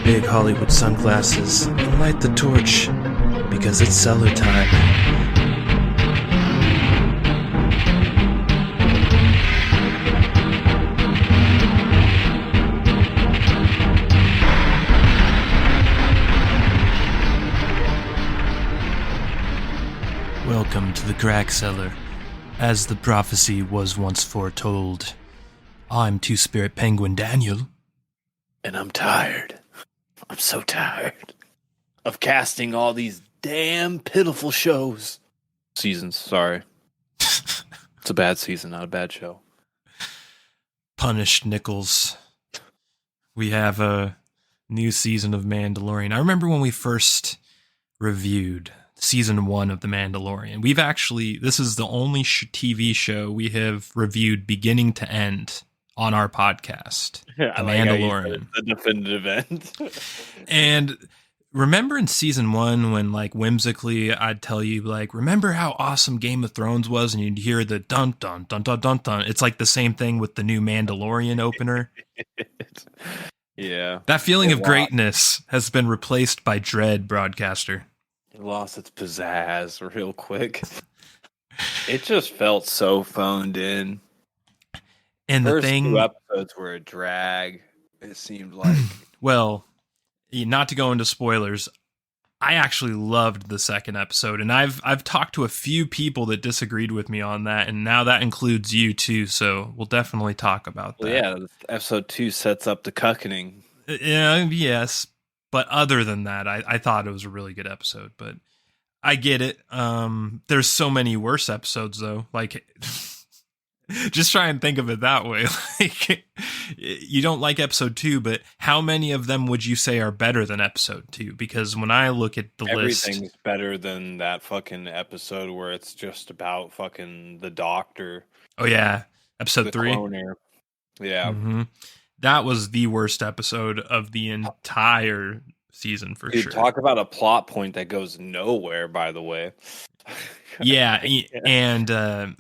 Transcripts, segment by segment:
your big Hollywood sunglasses and light the torch, because it's Cellar time. Welcome to the crack cellar. As the prophecy was once foretold, I'm Two-Spirit Penguin Daniel. And I'm tired. I'm so tired of casting all these damn pitiful seasons, sorry. It's a bad season, not a bad show. Punished Nickels. We have a new season of Mandalorian. I remember when we first reviewed season 1 of The Mandalorian. This is the only TV show we have reviewed beginning to end on our podcast. The Mandalorian. The definitive end. And remember in season 1 when, like, whimsically I'd tell you, like, remember how awesome Game of Thrones was, and you'd hear the dun dun dun dun dun dun. It's like the same thing with the new Mandalorian opener. Yeah. That feeling of greatness has been replaced by dread, broadcaster. It lost its pizzazz real quick. It just felt so phoned in. And First the thing, 2 episodes were a drag. It seemed like. Well, not to go into spoilers, I actually loved the second episode, and I've talked to a few people that disagreed with me on that, and now that includes you too. So we'll definitely talk about that. Well, yeah, episode 2 sets up the cuckening. Yes. But other than that, I thought it was a really good episode, but I get it. There's so many worse episodes, though. Like, just try and think of it that way. Like, you don't like episode 2, but how many of them would you say are better than episode 2? Because when I look at the list, everything's better than that fucking episode where it's just about fucking the doctor. Oh, yeah. Episode 3. Cloner. Yeah. Mm-hmm. That was the worst episode of the entire season, for sure. Talk about a plot point that goes nowhere, by the way. Yeah, and that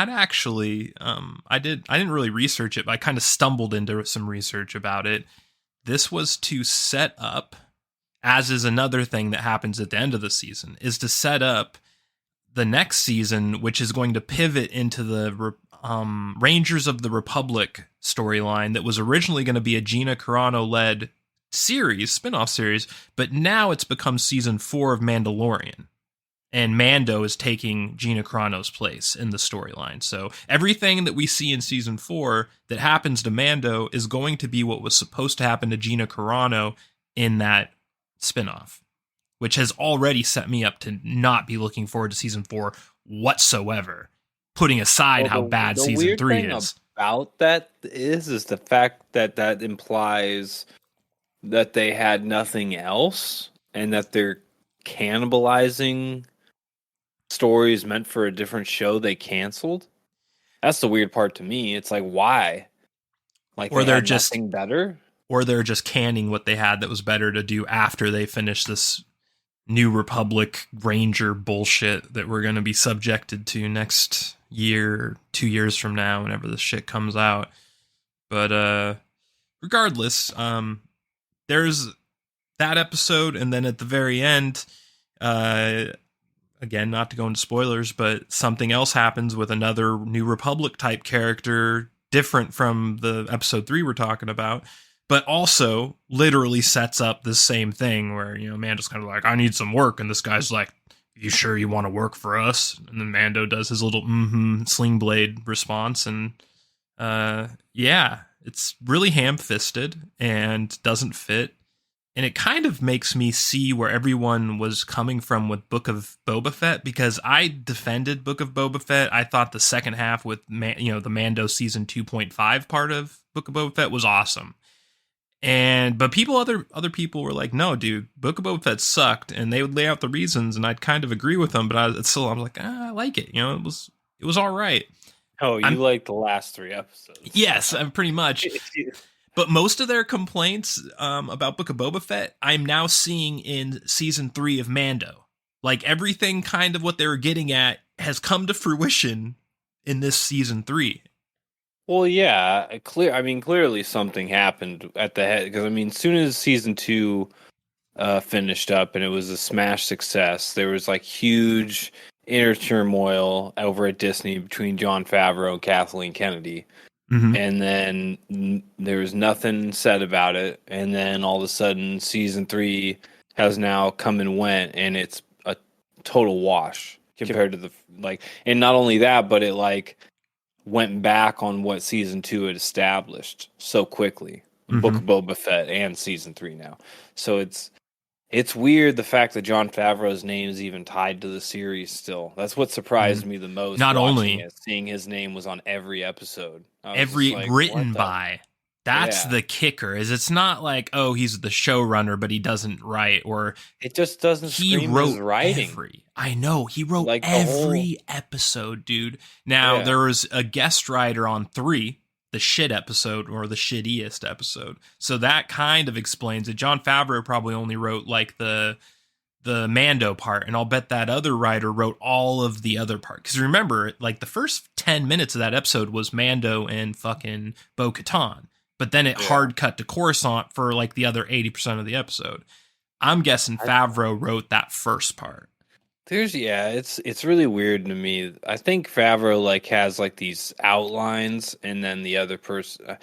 actually, I didn't really research it, but I kind of stumbled into some research about it. This was to set up, as is another thing that happens at the end of the season, is to set up the next season, which is going to pivot into the Rangers of the Republic storyline that was originally going to be a Gina Carano-led series, spin-off series, but now it's become season 4 of Mandalorian. And Mando is taking Gina Carano's place in the storyline. So everything that we see in season 4 that happens to Mando is going to be what was supposed to happen to Gina Carano in that spin-off, which has already set me up to not be looking forward to season 4 whatsoever, putting aside how bad season 3 is. About that is the fact that implies that they had nothing else and that they're cannibalizing stories meant for a different show they canceled. That's the weird part to me. It's like, why? Like, or they're just nothing better, or they're just canning what they had that was better to do after they finish this New Republic Ranger bullshit that we're going to be subjected to next year, 2 years from now, whenever this shit comes out. But regardless, there's that episode, and then at the very end, again, not to go into spoilers, but something else happens with another New Republic type character, different from the episode 3 we're talking about, but also literally sets up the same thing where, you know, Mando's kind of like, I need some work, and this guy's like, you sure you want to work for us? And then Mando does his little sling blade response, and yeah, it's really ham-fisted and doesn't fit. And it kind of makes me see where everyone was coming from with Book of Boba Fett, because I defended Book of Boba Fett. I thought the second half with the Mando season 2.5 part of Book of Boba Fett was awesome. But other people were like, no, dude, Book of Boba Fett sucked, and they would lay out the reasons, and I'd kind of agree with them, but I'm like, I like it. You know, it was all right. Oh, you like the last 3 episodes? Yes, pretty much. But most of their complaints about Book of Boba Fett, I'm now seeing in season 3 of Mando. Like, everything kind of what they were getting at has come to fruition in this season 3. Well, yeah, clear. I mean, clearly something happened at the head because I mean, as soon as season two finished up and it was a smash success, there was like huge inner turmoil over at Disney between Jon Favreau and Kathleen Kennedy, Hmm. and then there was nothing said about it, and then all of a sudden, season three has now come and went, and it's a total wash compared to the like, and not only that, but it like went back on what season two had established so quickly. Book Hmm. of Boba Fett and season three now. So it's weird the fact that Jon Favreau's name is even tied to the series still. That's what Hmm. surprised me the most Not watching only it, seeing his name was on every episode. I was just every like, what written the by. That's yeah. the kicker. Is it's not like, oh, he's the showrunner, but he doesn't write, or It just doesn't he scream his wrote writing. every. I know he wrote Like the whole every episode, dude. Now yeah. there was a guest writer on 3, the shit episode or the shittiest episode. So that kind of explains it. Jon Favreau probably only wrote like the Mando part, and I'll bet that other writer wrote all of the other part. Because remember, like the first 10 minutes of that episode was Mando and fucking Bo Katan, but then it Yeah. hard cut to Coruscant for like the other 80% of the episode. I'm guessing Favreau wrote that first part. There's it's really weird to me. I think Favreau like has like these outlines, and then the other person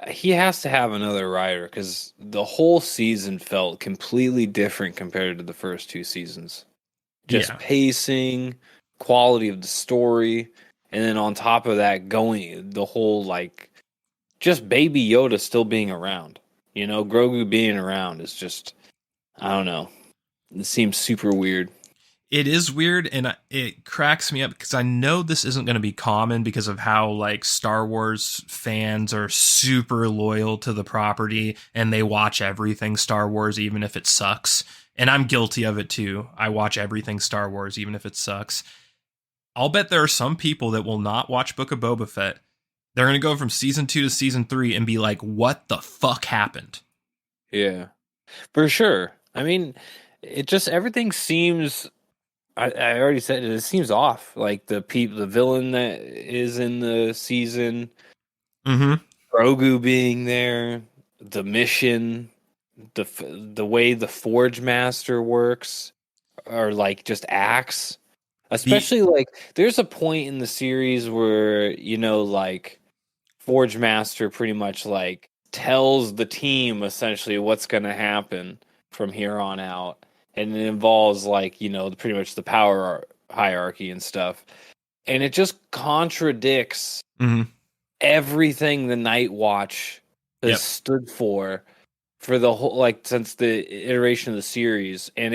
he has to have another writer because the whole season felt completely different compared to the first two seasons. Just Yeah. pacing, quality of the story, and then on top of that, going the whole like just Baby Yoda still being around. You know, Grogu being around is just I don't know. It seems super weird. It is weird, and it cracks me up because I know this isn't going to be common because of how like Star Wars fans are super loyal to the property and they watch everything Star Wars even if it sucks. And I'm guilty of it too. I watch everything Star Wars even if it sucks. I'll bet there are some people that will not watch Book of Boba Fett. They're going to go from season 2 to season 3 and be like, "What the fuck happened?" Yeah, for sure. I mean, it just everything seems. I already said it. It seems off. Like the villain that is in the season, Mhm. Grogu being there, the mission, the way the Forge Master works, or like just acts. The Especially like there's a point in the series where like Forge Master pretty much like tells the team essentially what's going to happen from here on out, and it involves like pretty much the power hierarchy and stuff, and it just contradicts Mhm. everything the Night Watch has Yep. stood for the whole like since the iteration of the series, and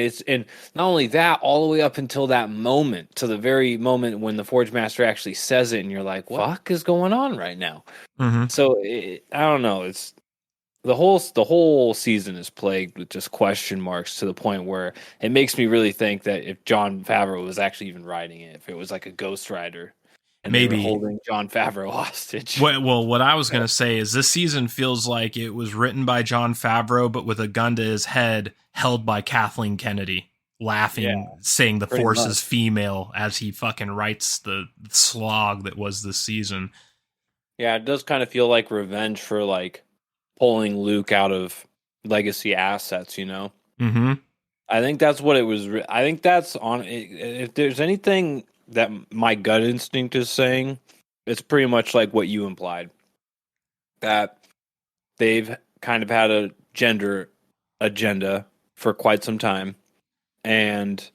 not only that, all the way up until that moment, to the very moment when the Forge Master actually says it, and you're like, what the fuck is going on right now? Mhm. So I don't know. It's the whole season is plagued with just question marks to the point where it makes me really think that if Jon Favreau was actually even writing it, if it was like a ghostwriter and they were Maybe. holding Jon Favreau hostage. What I was going to say is this season feels like it was written by Jon Favreau, but with a gun to his head, held by Kathleen Kennedy, Yeah, laughing, saying the pretty force much. is female as he fucking writes the slog that was this season. Yeah, it does kind of feel like revenge for like pulling Luke out of legacy assets. Mm-hmm. I think that's what it was. I think that's on. If there's anything that my gut instinct is saying, it's pretty much like what you implied, that they've kind of had a gender agenda for quite some time, and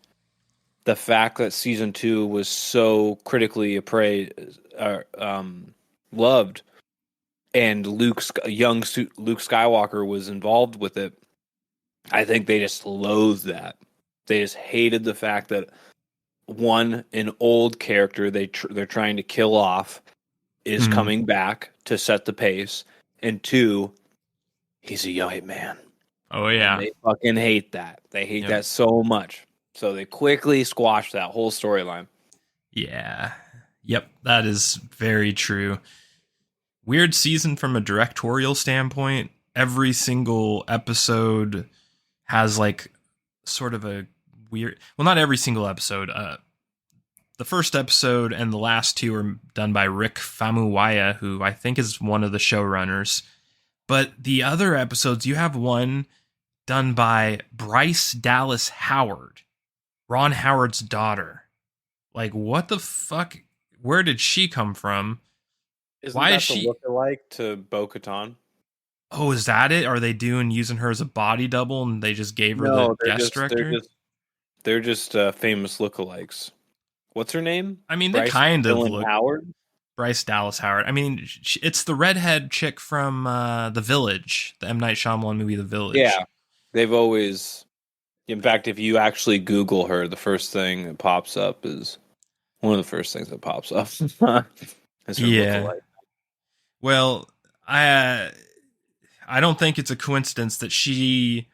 the fact that season two was so critically loved, and Luke Skywalker was involved with it. I think they just loathed that. They just hated the fact that one, an old character they're trying to kill off is Mm-hmm. coming back to set the pace, and two, he's a young man, Oh and yeah. they fucking hate that. They hate Yep. that so much, so they quickly squashed that whole storyline. Yeah. Yep. That is very true. Weird season from a directorial standpoint. Every single episode has like sort of a weird, well, not every single episode. the first episode and the last two are done by Rick Famuyiwa, who I think is one of the showrunners. But the other episodes, you have one done by Bryce Dallas Howard, Ron Howard's daughter. Like, what the fuck? Where did she come from? Why is she the lookalike to Bo-Katan? Oh, is that it? Are they using her as a body double, and they just gave her the guest director? They're just famous lookalikes. What's her name? I mean, they kind of look Howard. Bryce Dallas Howard. I mean, it's the redhead chick from The Village, the M. Night Shyamalan movie, The Village. Yeah, they've always. In fact, if you actually Google her, the first thing that pops up is one of the first things that pops up. Is her lookalike. Well, I don't think it's a coincidence that she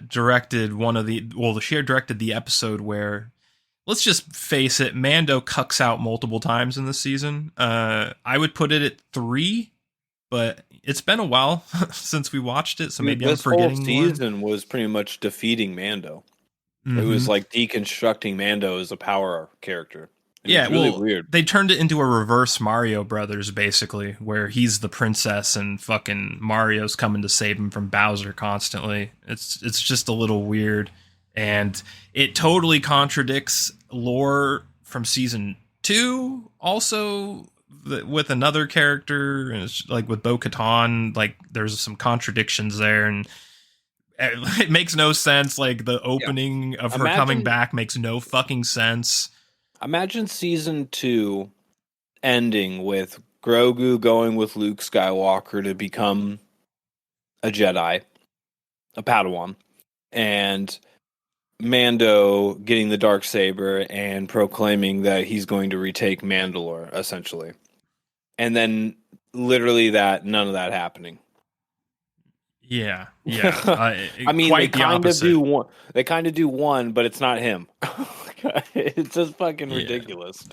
directed she directed the episode where, let's just face it, Mando cucks out multiple times in this season. I would put it at 3, but it's been a while since we watched it, so maybe I'm forgetting. This whole season was pretty much defeating Mando. Mm-hmm. It was like deconstructing Mando as a power character. Yeah, really weird. They turned it into a reverse Mario Brothers, basically, where he's the princess and fucking Mario's coming to save him from Bowser constantly. It's just a little weird, and it totally contradicts lore from season 2. Also, with another character, and it's like with Bo-Katan, like there's some contradictions there, and it makes no sense. Like the opening of her coming back makes no fucking sense. Imagine season 2 ending with Grogu going with Luke Skywalker to become a Jedi, a Padawan, and Mando getting the Darksaber and proclaiming that he's going to retake Mandalore, essentially. And then literally none of that happening. Yeah. I mean, they kind of do one. They kind of do one, but it's not him. It's just fucking ridiculous.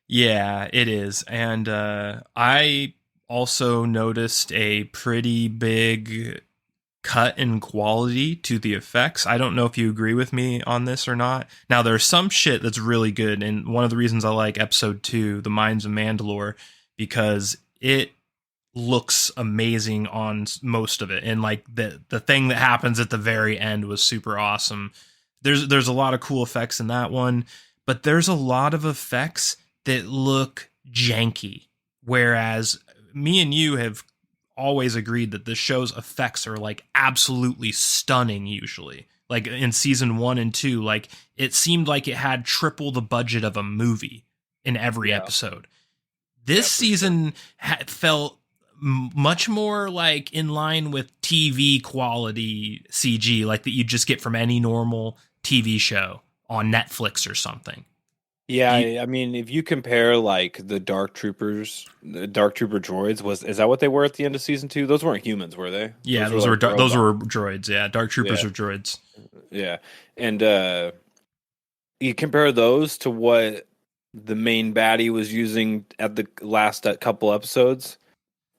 Yeah, it is. And I also noticed a pretty big cut in quality to the effects. I don't know if you agree with me on this or not. Now, there's some shit that's really good, and one of the reasons I like episode 2, The Mines of Mandalore, because it looks amazing on most of it, and like the thing that happens at the very end was super awesome. There's a lot of cool effects in that one, but there's a lot of effects that look janky, whereas me and you have always agreed that the show's effects are like absolutely stunning usually. Like in season 1 and 2, like it seemed like it had triple the budget of a movie in every episode. This season felt much more like in line with TV quality CG, like that you just get from any normal TV show on Netflix or something. Yeah, I mean, if you compare like the Dark Trooper droids, is that what they were at the end of season 2? Those weren't humans, were they? Yeah, those were droids. Yeah, Dark Troopers are droids. Yeah, and you compare those to what the main baddie was using at the last couple episodes.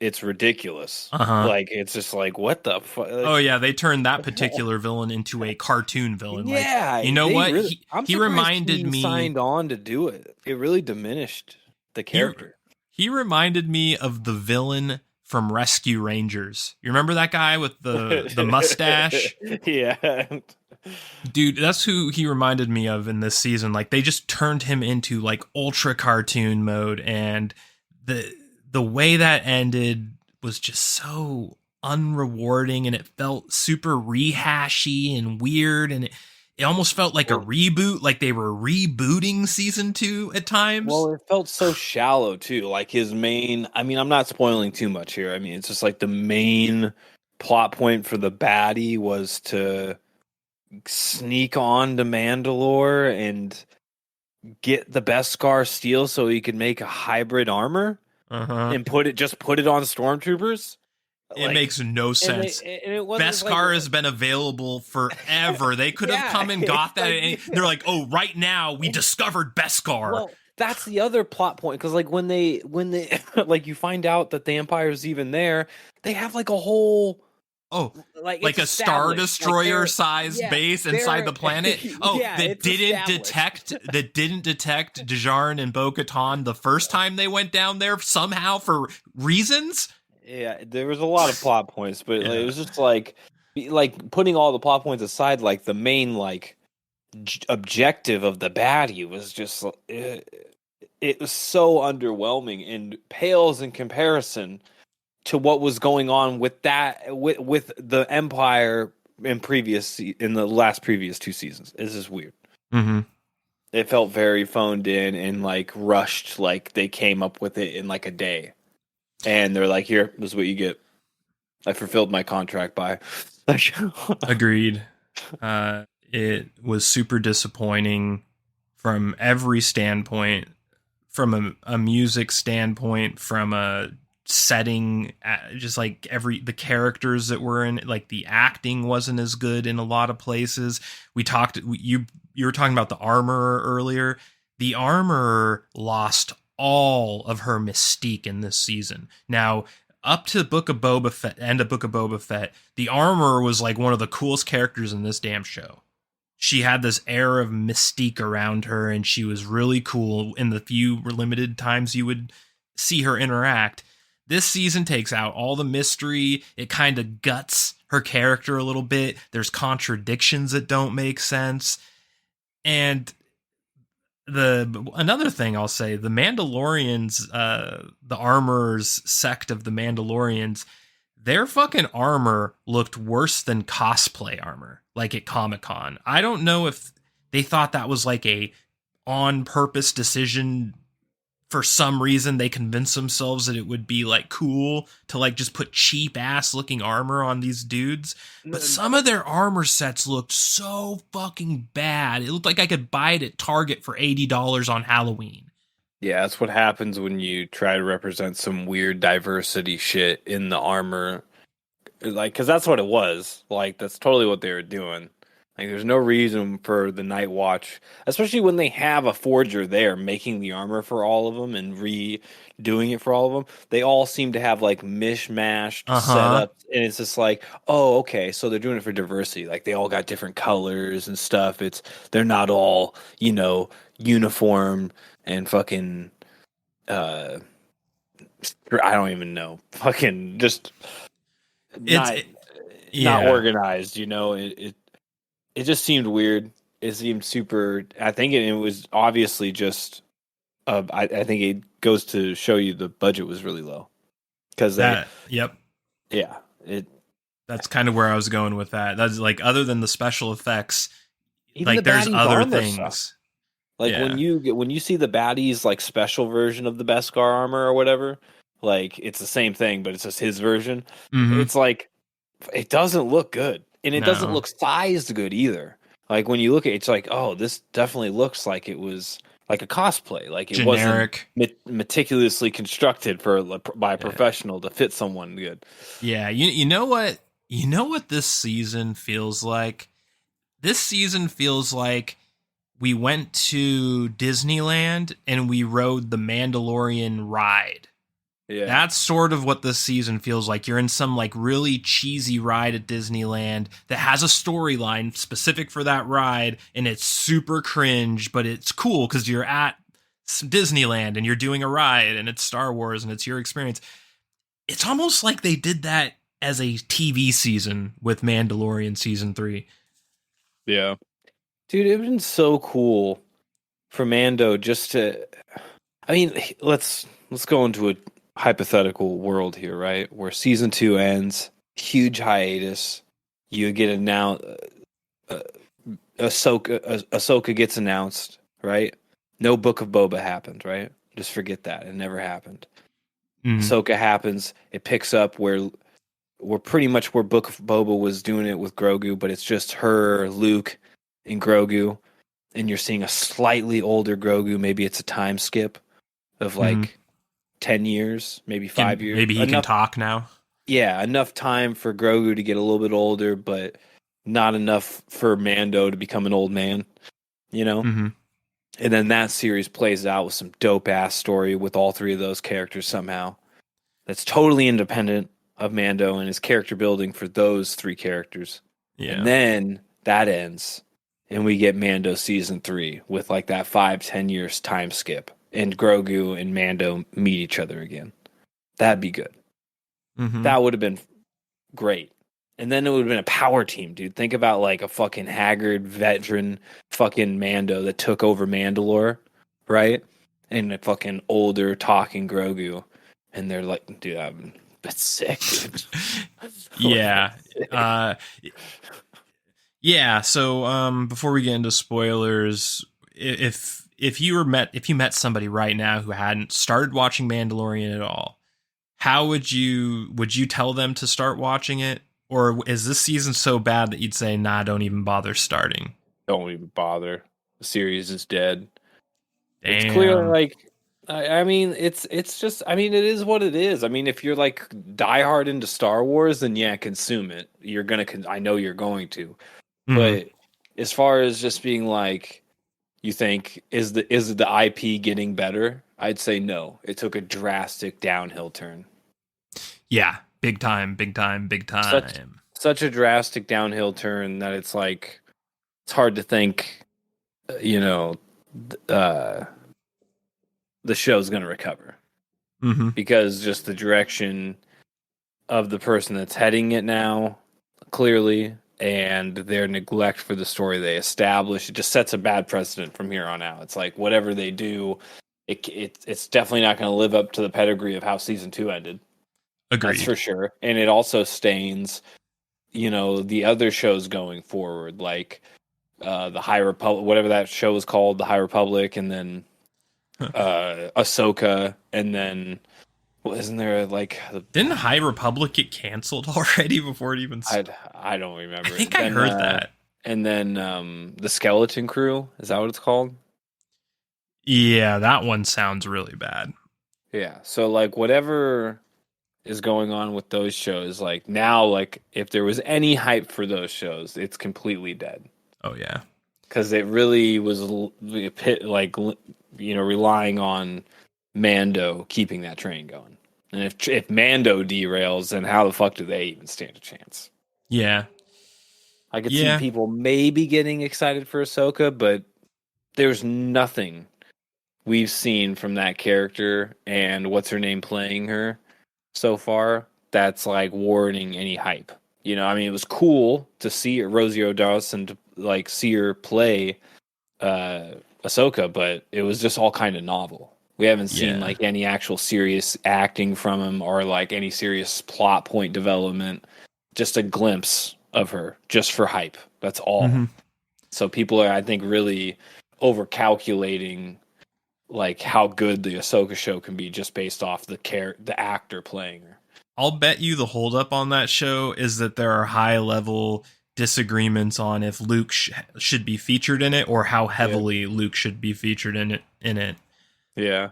It's ridiculous. Like, it's just like, what the fuck? Like, oh, yeah, they turned that particular villain into a cartoon villain. Yeah. Like, you know what? Really, he reminded me... signed on to do it. It really diminished the character. He reminded me of the villain from Rescue Rangers. You remember that guy with the mustache? Yeah. Dude, that's who he reminded me of in this season. Like, they just turned him into, like, ultra cartoon mode, and the way that ended was just so unrewarding, and it felt super rehashy and weird, and it almost felt like a reboot, like they were rebooting season 2 at times. Well, it felt so shallow too. Like his main, I mean, I'm not spoiling too much here. I mean, it's just like the main plot point for the baddie was to sneak on to Mandalore and get the Beskar steel so he could make a hybrid armor. And put it on stormtroopers. It makes no sense. Beskar has been available forever. They could have come and got that. And they're like, "Oh, right now we discovered Beskar." Well, that's the other plot point, because like when they like you find out that the Empire's even there, they have like a whole like it's a Star established. Destroyer sized base inside the planet. Oh, yeah, that didn't detect Djarin and Bo-Katan the first time they went down there somehow for reasons. Yeah, there was a lot of plot points, but Yeah. it was just like putting all the plot points aside, like the main objective of the baddie was just it was so underwhelming and pales in comparison to what was going on with the Empire in the last previous 2 seasons. This is weird. Mm-hmm. It felt very phoned in and like rushed, like they came up with it in like a day. And they're like, here, this is what you get. I fulfilled my contract by. Agreed. It was super disappointing from every standpoint, from a music standpoint, from a setting, just like the characters that were in, like the acting wasn't as good in a lot of places. You were talking about the Armorer earlier. The Armorer lost all of her mystique in this season. Now, up to Book of Boba Fett, end of Book of Boba Fett, the Armorer was like one of the coolest characters in this damn show. She had this air of mystique around her, and she was really cool in the few limited times you would see her interact. This season takes out all the mystery. It kind of guts her character a little bit. There's contradictions that don't make sense. And another thing I'll say, the Mandalorians, the Armorers sect of the Mandalorians, their fucking armor looked worse than cosplay armor, like at Comic-Con. I don't know if they thought that was like a on purpose decision. For some reason, they convinced themselves that it would be like cool to like just put cheap ass looking armor on these dudes. But some of their armor sets looked so fucking bad. It looked like I could buy it at Target for $80 on Halloween. Yeah, that's what happens when you try to represent some weird diversity shit in the armor. Like, because that's what it was. Like, that's totally what they were doing. Like, there's no reason for the Night Watch, especially when they have a forger there making the armor for all of them and redoing it for all of them. They all seem to have like mishmashed setups, and it's just like, oh, okay, so they're doing it for diversity. Like, they all got different colors and stuff. They're not all, uniform and fucking. I don't even know. Fucking just not organized. It just seemed weird. It seemed super. I think it was obviously just. I think it goes to show you the budget was really low. Because Yep. Yeah. That's kind of where I was going with that. That's like, other than the special effects, even like there's other things. Stuff. Like when you see the baddies like special version of the Beskar armor or whatever, like it's the same thing, but it's just his version. Mm-hmm. It's like it doesn't look good. And it doesn't look sized good either. Like when you look at it, it's like, oh, this definitely looks like it was like a cosplay. Like it generic. Wasn't meticulously constructed by a professional to fit someone good. Yeah, you know what? You know what this season feels like? This season feels like we went to Disneyland and we rode the Mandalorian ride. Yeah. That's sort of what this season feels like. You're in some like really cheesy ride at Disneyland that has a storyline specific for that ride, and it's super cringe, but it's cool because you're at Disneyland and you're doing a ride and it's Star Wars and it's your experience. It's almost like they did that as a TV season with Mandalorian season 3. Yeah. Dude, it would have been so cool for Mando just to. I mean, let's go into a hypothetical world here, right? Where season 2 ends, huge hiatus. You get Ahsoka gets announced, right? No Book of Boba happened, right? Just forget that. It never happened. Mm-hmm. Ahsoka happens. It picks up where pretty much where Book of Boba was doing it with Grogu, but it's just her, Luke, and Grogu. And you're seeing a slightly older Grogu. Maybe it's a time skip of like 10 years, maybe 5 years. Maybe he can talk now. Yeah, enough time for Grogu to get a little bit older, but not enough for Mando to become an old man, Mm-hmm. And then that series plays out with some dope ass story with all three of those characters somehow. That's totally independent. of Mando and his character building for those three characters. Yeah. And then that ends, and we get Mando season 3 with like that 5-10 years time skip, and Grogu and Mando meet each other again. That'd be good. Mm-hmm. That would have been great. And then it would have been a power team, dude. Think about like a fucking haggard veteran fucking Mando that took over Mandalore, right? And a fucking older talking Grogu. And they're like, dude, that's sick, dude. Yeah. Yeah, so before we get into spoilers, if you met somebody right now who hadn't started watching Mandalorian at all, how would you tell them to start watching it? Or is this season so bad that you'd say, nah, don't even bother starting? Don't even bother. The series is dead. Damn. It's clearly like, I mean, it's just, I mean, it is what it is. I mean, if you're like diehard into Star Wars, then yeah, consume it. I know you're going to. Mhm. But as far as just being like, you think, is the IP getting better? I'd say no. It took a drastic downhill turn. Yeah, big time. Such a drastic downhill turn that it's like, it's hard to think, the show's going to recover. Mm-hmm. Because just the direction of the person that's heading it now, clearly, and their neglect for the story they established, it just sets a bad precedent from here on out. It's like whatever they do, it's definitely not going to live up to the pedigree of how season 2 ended. Agreed. That's for sure. And it also stains, the other shows going forward, like the High Republic, whatever that show is called, the High Republic, and then Ahsoka, and then isn't there like didn't High Republic get canceled already before it even started? I don't remember. I think I heard that. And then the Skeleton Crew, is that what it's called? Yeah, that one sounds really bad. Yeah, so like whatever is going on with those shows, like now, like if there was any hype for those shows, it's completely dead. Oh yeah, because it really was like relying on Mando keeping that train going. And if Mando derails, then how the fuck do they even stand a chance? Yeah. I could see people maybe getting excited for Ahsoka, but there's nothing we've seen from that character and what's her name playing her so far that's like warranting any hype. I mean, it was cool to see Rosie O'Dawson to like see her play Ahsoka, but it was just all kind of novel. We haven't seen like any actual serious acting from him or like any serious plot point development. Just a glimpse of her, just for hype. That's all. Mm-hmm. So people are, I think, really overcalculating like how good the Ahsoka show can be just based off the actor playing her. I'll bet you the holdup on that show is that there are high level disagreements on if Luke should be featured in it or how heavily Luke should be featured in it. Yeah.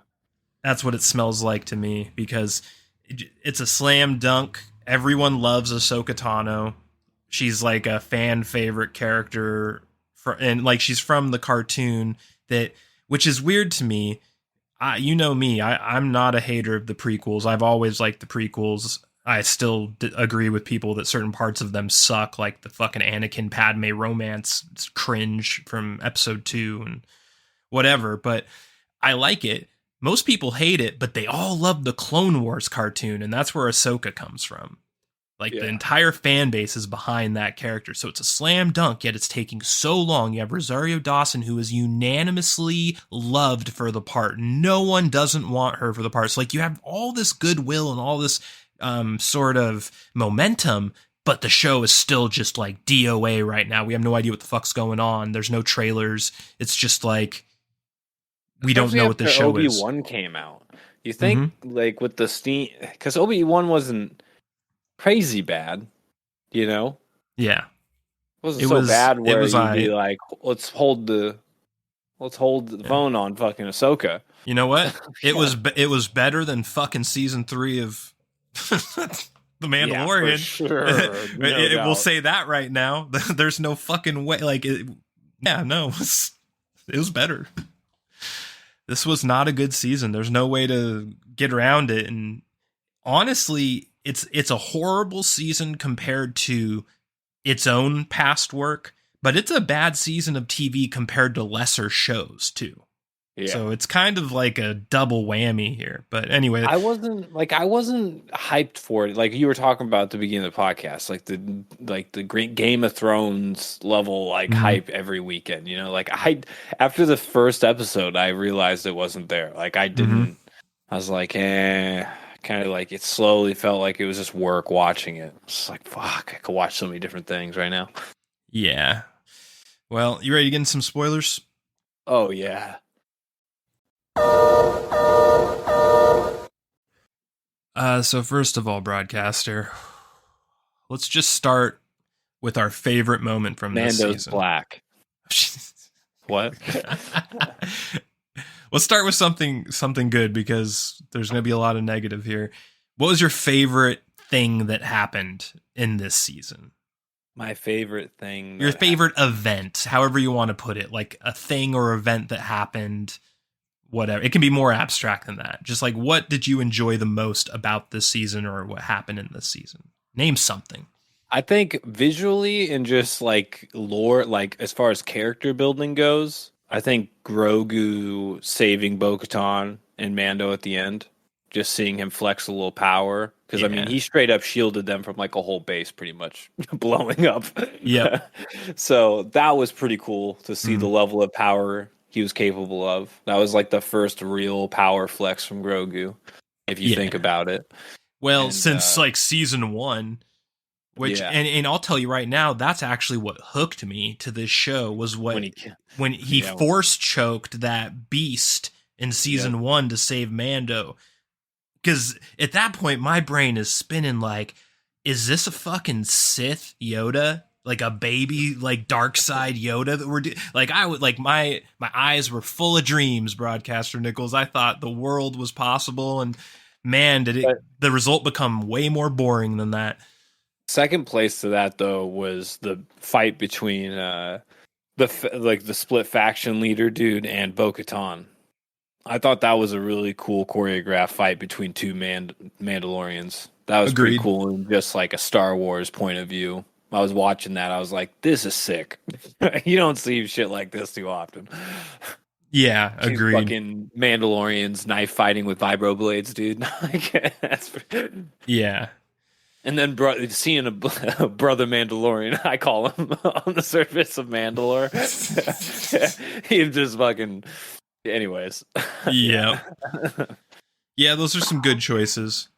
That's what it smells like to me, because it's a slam dunk. Everyone loves Ahsoka Tano. She's like a fan favorite character and like she's from the cartoon, which is weird to me. You know me, I'm not a hater of the prequels. I've always liked the prequels. I still agree with people that certain parts of them suck, like the fucking Anakin Padme romance cringe from episode 2 and whatever, but I like it. Most people hate it, but they all love the Clone Wars cartoon, and that's where Ahsoka comes from. Like, the entire fan base is behind that character, so it's a slam dunk, yet it's taking so long. You have Rosario Dawson, who is unanimously loved for the part. No one doesn't want her for the part. So, like, you have all this goodwill and all this sort of momentum, but the show is still just, like, DOA right now. We have no idea what the fuck's going on. There's no trailers. It's just, like, we don't know what the show is. Obi-Wan came out. You think, like, with the Steam... Because Obi-Wan wasn't crazy bad, Yeah. It wasn't so bad where you'd be like, let's hold the phone on fucking Ahsoka. You know what? It was better than fucking season 3 of The Mandalorian. Yeah, for sure. We'll say that right now. There's no fucking way. Like, it was better. This was not a good season. There's no way to get around it. And honestly, it's a horrible season compared to its own past work, but it's a bad season of TV compared to lesser shows too. Yeah. So it's kind of like a double whammy here. But anyway, I wasn't hyped for it. Like you were talking about at the beginning of the podcast, like the great Game of Thrones level hype every weekend. You know, like after the first episode, I realized it wasn't there. Like I didn't. I was like, kind of like it slowly felt like it was just work watching it. It's like fuck, I could watch so many different things right now. Yeah. Well, you ready to get in some spoilers? Oh yeah. So first of all, Broadcaster, let's just start with our favorite moment from this Mando's season. black. What? Let's start with something good because there's going to be a lot of negative here. What was your favorite thing that happened in this season? My favorite thing. Your favorite event, however you want to put it, like a thing or event that happened. Whatever. It can be more abstract than that. Just like, what did you enjoy the most about this season or what happened in this season? Name something. I think visually and just like lore, like as far as character building goes, I think Grogu saving Bo-Katan and Mando at the end, just seeing him flex a little power. Because I mean, he straight up shielded them from like a whole base pretty much blowing up. Yep. So that was pretty cool to see the level of power he was capable of. That was like the first real power flex from Grogu, if you think about it. Well, since like season 1, which and I'll tell you right now, that's actually what hooked me to this show was when he force choked that beast in season 1 to save Mando. Because at that point, my brain is spinning like, is this a fucking Sith Yoda? Like a baby, like dark side Yoda that we're like I would like my eyes were full of dreams, Broadcaster Nickels. I thought the world was possible, and man, did the result become way more boring than that. Second place to that though was the fight between the split faction leader dude and Bo-Katan. I thought that was a really cool choreographed fight between two Mandalorians. That was pretty cool in just like a Star Wars point of view. I was watching that. I was like, this is sick. You don't see shit like this too often. Yeah, agreed. Fucking Mandalorians knife fighting with vibro blades, dude. Yeah. And then seeing a brother Mandalorian, I call him, on the surface of Mandalore. He just fucking... Anyways. Yeah. Yeah, those are some good choices.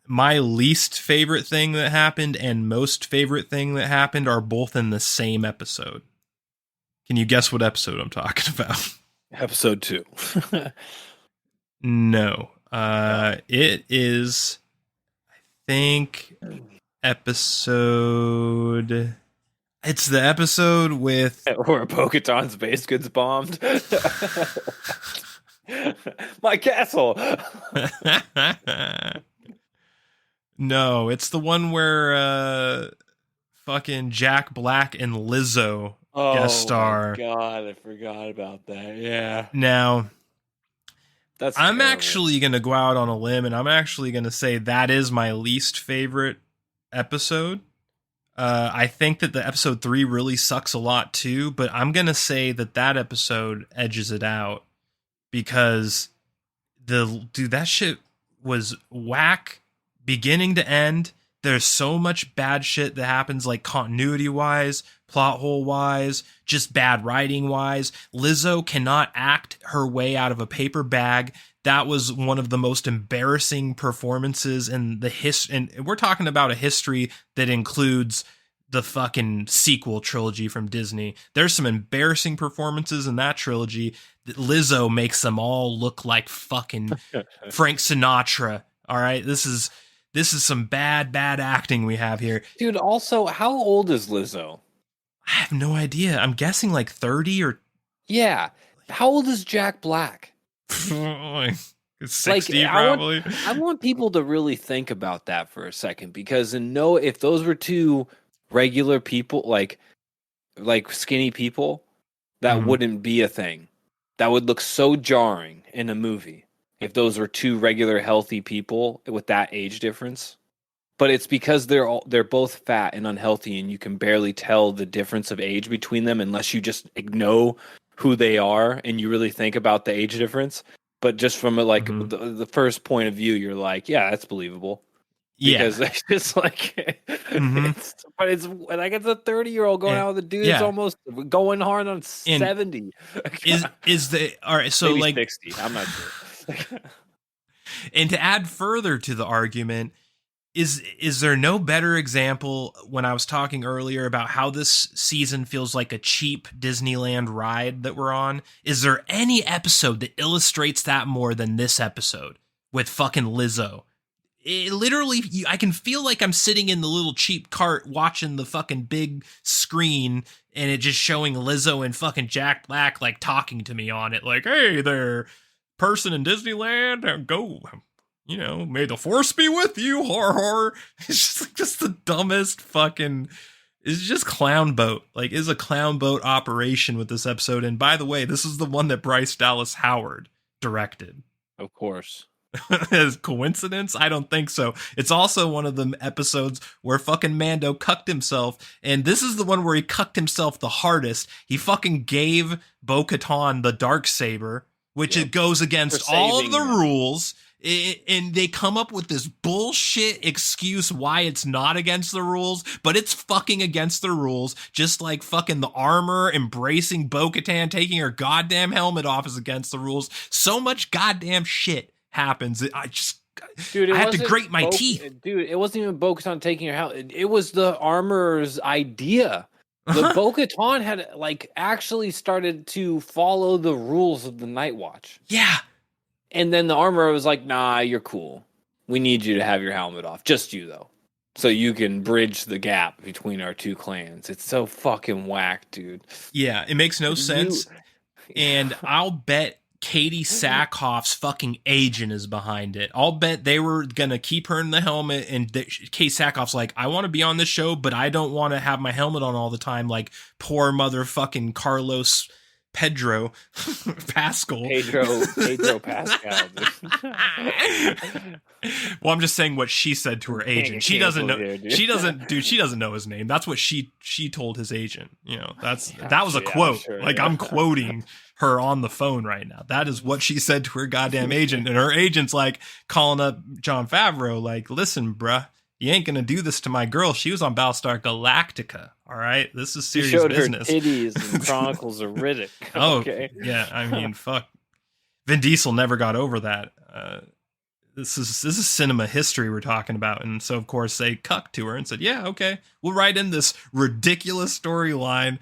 My least favorite thing that happened and most favorite thing that happened are both in the same episode. Can you guess what episode I'm talking about? Episode 2. No. It is, I think, episode... It's the episode with... Where Bo-Katan's base gets bombed. My castle! No, it's the one where fucking Jack Black and Lizzo guest star. Oh my god, I forgot about that. Yeah. Now, I'm terrible. actually going to go out on a limb, and I'm actually going to say that is my least favorite episode. I think that the episode 3 really sucks a lot too, but I'm going to say that episode edges it out because that shit was whack beginning to end. There's so much bad shit that happens, like continuity wise, plot hole wise, just bad writing wise. Lizzo cannot act her way out of a paper bag. That was one of the most embarrassing performances in the history. And we're talking about a history that includes the fucking sequel trilogy from Disney. There's some embarrassing performances in that trilogy. Lizzo makes them all look like fucking Frank Sinatra. All right. This is some bad acting we have here. Dude, also, how old is Lizzo? I have no idea. I'm guessing like 30 or... Yeah. How old is Jack Black? 60 probably. I want people to really think about that for a second, because if those were two regular people, like skinny people, that wouldn't be a thing. That would look so jarring in a movie. if those were two regular healthy people with that age difference. But it's because they're both fat and unhealthy, and you can barely tell the difference of age between them unless you just know who they are and you really think about the age difference. But just from the first point of view, you're like, yeah, that's believable. Because it's just like, but it's like it's a 30-year-old going out with a dude that's almost going hard on 70. Is the all right? So maybe like 60. I'm not sure. And to add further to the argument, is there no better example when I was talking earlier about how this season feels like a cheap Disneyland ride that we're on? Is there any episode that illustrates that more than this episode with fucking Lizzo? It literally, I can feel like I'm sitting in the little cheap cart watching the fucking big screen and it just showing Lizzo and fucking Jack Black like talking to me on it. Like, hey there, person in Disneyland, go, you know, may the force be with you, har har. It's just the dumbest fucking, it's just clown boat. Like, it's a clown boat operation with this episode. And by the way, this is the one that Bryce Dallas Howard directed. Of course. As coincidence? I don't think so. It's also one of the episodes where fucking Mando cucked himself, and this is the one where he cucked himself the hardest. He fucking gave Bo-Katan the Darksaber, which it goes against all of the rules. And they come up with this bullshit excuse why it's not against the rules, but it's fucking against the rules. Just like fucking the armor embracing Bo-Katan, taking her goddamn helmet off is against the rules. So much goddamn shit happens. I have to grate my teeth. Dude, it wasn't even Bo-Katan taking her helmet. It was the armorer's idea. The Bo-Katan had like actually started to follow the rules of the Night Watch. Yeah. And then the armorer was like, nah, you're cool. We need you to have your helmet off. Just you, though. So you can bridge the gap between our two clans. It's so fucking whack, dude. Yeah, it makes no sense. And I'll bet Katie Sackhoff's fucking agent is behind it. I'll bet they were going to keep her in the helmet. And Katie Sackhoff's like, I want to be on this show, but I don't want to have my helmet on all the time. Like poor motherfucking Carlos Pedro Pascal. Pedro Pascal. Well, I'm just saying what she said to her agent. She doesn't know. She doesn't know his name. That's what she told his agent. You know, that was a quote. Sure, like I'm quoting her on the phone right now. That is what she said to her goddamn agent, and her agent's like calling up Jon Favreau, like, "Listen, bruh, you ain't gonna do this to my girl. She was on Battlestar Galactica. All right, this is serious business." Her titties in Chronicles of Riddick. Oh, okay. Yeah. I mean, fuck. Vin Diesel never got over that. This is cinema history we're talking about, and so of course they cucked to her and said, "Yeah, okay, we'll write in this ridiculous storyline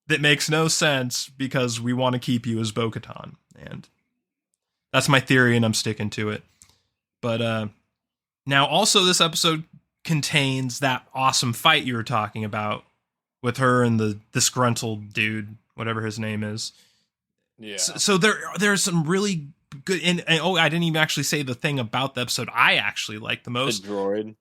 that makes no sense because we want to keep you as Bo-Katan." And that's my theory, and I'm sticking to it. But now, also, this episode contains that awesome fight you were talking about with her and the disgruntled dude, whatever his name is. Yeah. So there's some really good, and I didn't even actually say the thing about the episode I actually like the most. The droid.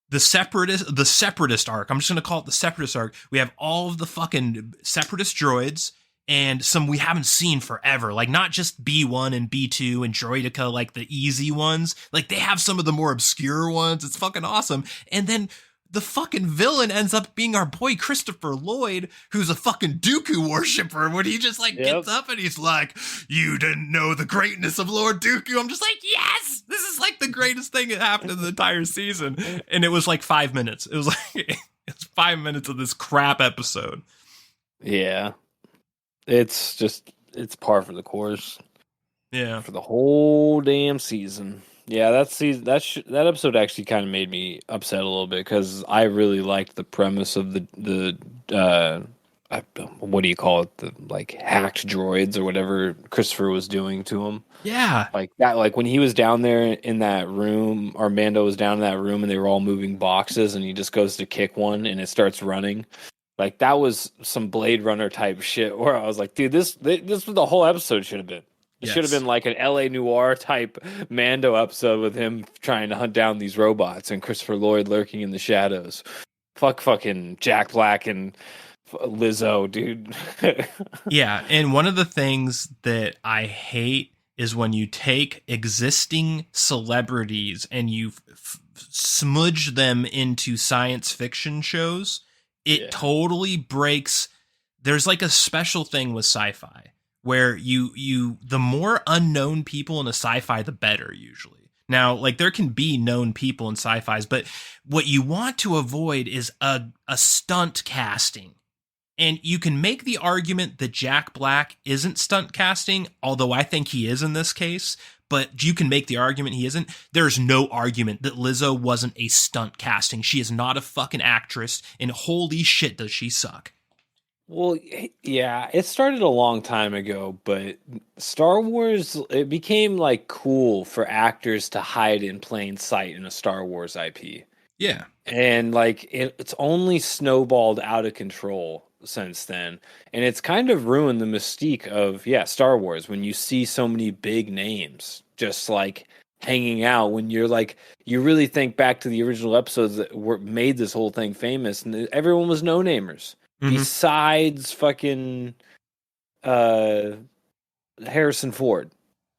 The separatist arc. I'm just going to call it the separatist arc. We have all of the fucking separatist droids and some we haven't seen forever. Like not just B1 and B2 and Droidica, like the easy ones. Like they have some of the more obscure ones. It's fucking awesome. And then the fucking villain ends up being our boy Christopher Lloyd, who's a fucking Dooku worshiper. When he just like gets up and he's like, "You didn't know the greatness of Lord Dooku." I'm just like, yes, this is like the greatest thing that happened in the entire season. And it was like 5 minutes. It was like it's 5 minutes of this crap episode. Yeah, it's par for the course. Yeah, for the whole damn season. Yeah, that episode actually kind of made me upset a little bit because I really liked the premise of the what do you call it, the like hacked droids or whatever Christopher was doing to him. Yeah, like that. Like when he was down there in that room, or Mando was down in that room, and they were all moving boxes, and he just goes to kick one, and it starts running. Like that was some Blade Runner type shit. Where I was like, dude, this was the whole episode should have been. It should have been like an LA Noire type Mando episode with him trying to hunt down these robots and Christopher Lloyd lurking in the shadows. Fuck fucking Jack Black and Lizzo, dude. Yeah, and one of the things that I hate is when you take existing celebrities and you smudge them into science fiction shows. It totally breaks. There's like a special thing with sci-fi where the more unknown people in a sci-fi, the better usually. Now, like there can be known people in sci-fis, but what you want to avoid is a stunt casting. And you can make the argument that Jack Black isn't stunt casting, although I think he is in this case, but you can make the argument he isn't. There's no argument that Lizzo wasn't a stunt casting. She is not a fucking actress, and holy shit does she suck. Well, yeah, it started a long time ago, but Star Wars, it became like cool for actors to hide in plain sight in a Star Wars IP. Yeah. And like it's only snowballed out of control since then. And it's kind of ruined the mystique of, Star Wars when you see so many big names just like hanging out when you're like, you really think back to the original episodes that made this whole thing famous and everyone was no-namers. Besides fucking Harrison Ford.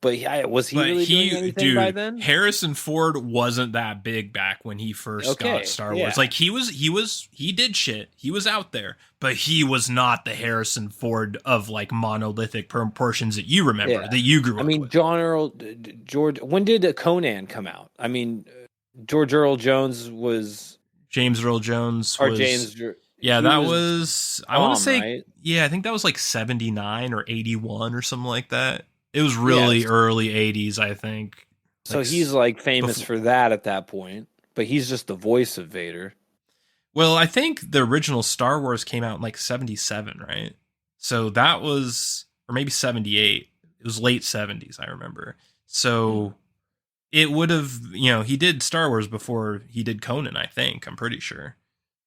But was he really doing anything by then? Harrison Ford wasn't that big back when he first got Star Wars. Like he did shit. He was out there, but he was not the Harrison Ford of like monolithic proportions that you remember, that you grew up with. George, when did Conan come out? I mean, George Earl Jones was... James Earl Jones was... Yeah, that was I want to say, right? Yeah, I think that was like 79 or 81 or something like that. It was really early 80s, I think. So he's like famous for that at that point, but he's just the voice of Vader. Well, I think the original Star Wars came out in like 77, right? So that was, or maybe 78. It was late 70s, I remember. So it would have, he did Star Wars before he did Conan, I think. I'm pretty sure.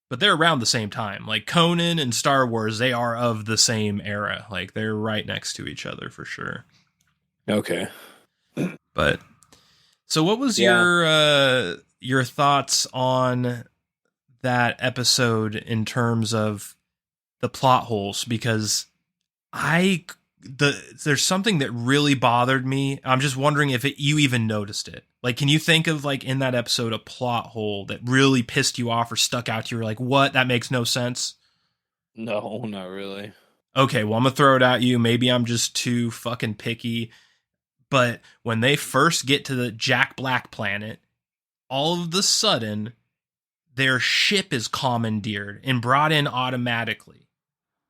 But they're around the same time. Like Conan and Star Wars, they are of the same era. Like they're right next to each other for sure. Okay. But so what was your thoughts on that episode in terms of the plot holes? Because there's something that really bothered me. I'm just wondering if you even noticed it. Like, can you think of like in that episode a plot hole that really pissed you off or stuck out to you? Like, what? That makes no sense. No, not really. Okay, well, I'm gonna throw it at you. Maybe I'm just too fucking picky. But when they first get to the Jack Black planet, all of the sudden, their ship is commandeered and brought in automatically.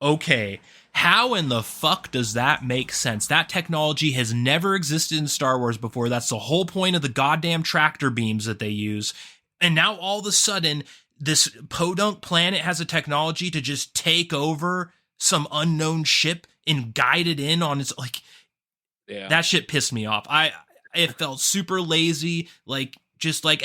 Okay, how in the fuck does that make sense? That technology has never existed in Star Wars before. That's the whole point of the goddamn tractor beams that they use. And now all of a sudden, this podunk planet has a technology to just take over some unknown ship and guide it in on its like. Yeah. That shit pissed me off. It felt super lazy, like just like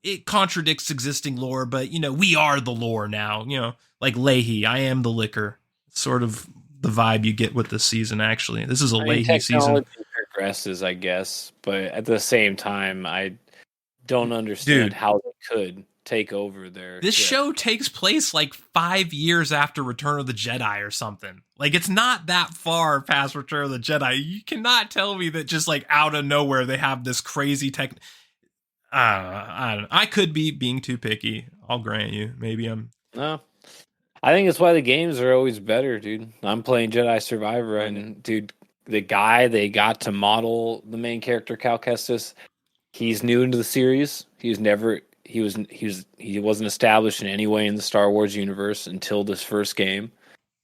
it contradicts existing lore, but we are the lore now. Like Leahy, I am the liquor. Sort of the vibe you get with this season. Actually, this is a Leahy season. Progresses, I guess, but at the same time, I don't understand how they could take over their... This show takes place like 5 years after Return of the Jedi or something. Like, it's not that far past Return of the Jedi. You cannot tell me that just like out of nowhere they have this crazy tech... I don't know. I could be being too picky. I'll grant you. Maybe I'm... No. I think it's why the games are always better, dude. I'm playing Jedi Survivor, and dude, the guy they got to model the main character, Cal Kestis, he's new into the series. He wasn't established in any way in the Star Wars universe until this first game.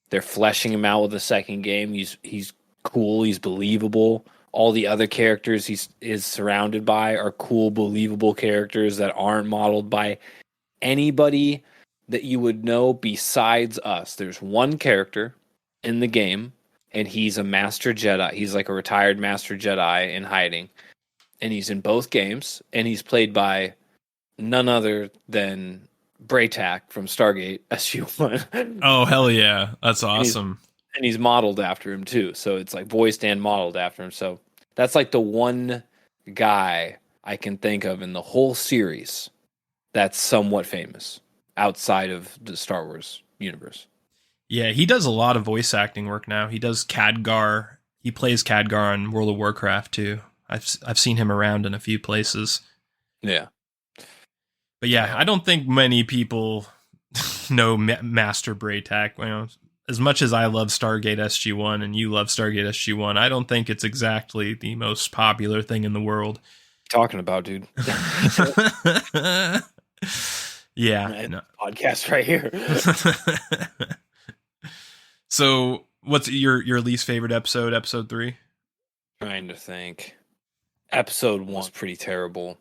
They're fleshing him out with the second game. He's cool. He's believable. All the other characters he is surrounded by are cool, believable characters that aren't modeled by anybody that you would know besides us. There's one character in the game, and he's a Master Jedi. He's like a retired Master Jedi in hiding. And he's in both games, and he's played by none other than Braytak from Stargate SG-1. Oh, hell yeah. That's awesome. And he's modeled after him, too. So it's like voiced and modeled after him. So that's like the one guy I can think of in the whole series that's somewhat famous outside of the Star Wars universe. Yeah, he does a lot of voice acting work now. He does Khadgar. He plays Khadgar on World of Warcraft too. I've seen him around in a few places. Yeah. But yeah, I don't think many people know Master Braytak. You know, as much as I love Stargate SG-1 and you love Stargate SG-1, I don't think it's exactly the most popular thing in the world. Talking about, dude. Yeah. No. Podcast right here. So what's your least favorite episode? Episode 3? Trying to think. Episode 1 was pretty terrible.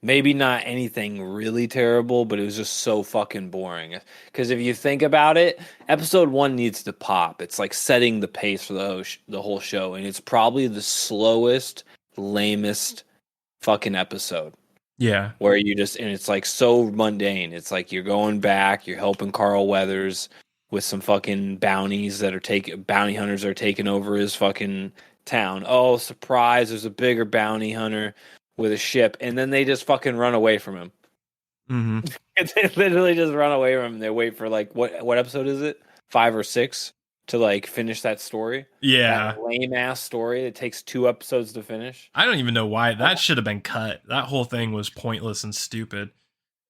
Maybe not anything really terrible, but it was just so fucking boring. Because if you think about it, episode 1 needs to pop. It's like setting the pace for the whole show, and it's probably the slowest, lamest fucking episode. Yeah. Where you just, and it's like so mundane. It's like you're going back, you're helping Carl Weathers with some fucking bounties that are bounty hunters are taking over his fucking town. Oh, surprise, there's a bigger bounty hunter with a ship, and then they just fucking run away from him. Mm-hmm. They literally just run away from him. They wait for like what episode is it? 5 or 6 to like finish that story. Yeah, that lame ass story. It takes 2 episodes to finish. I don't even know why that should have been cut. That whole thing was pointless and stupid.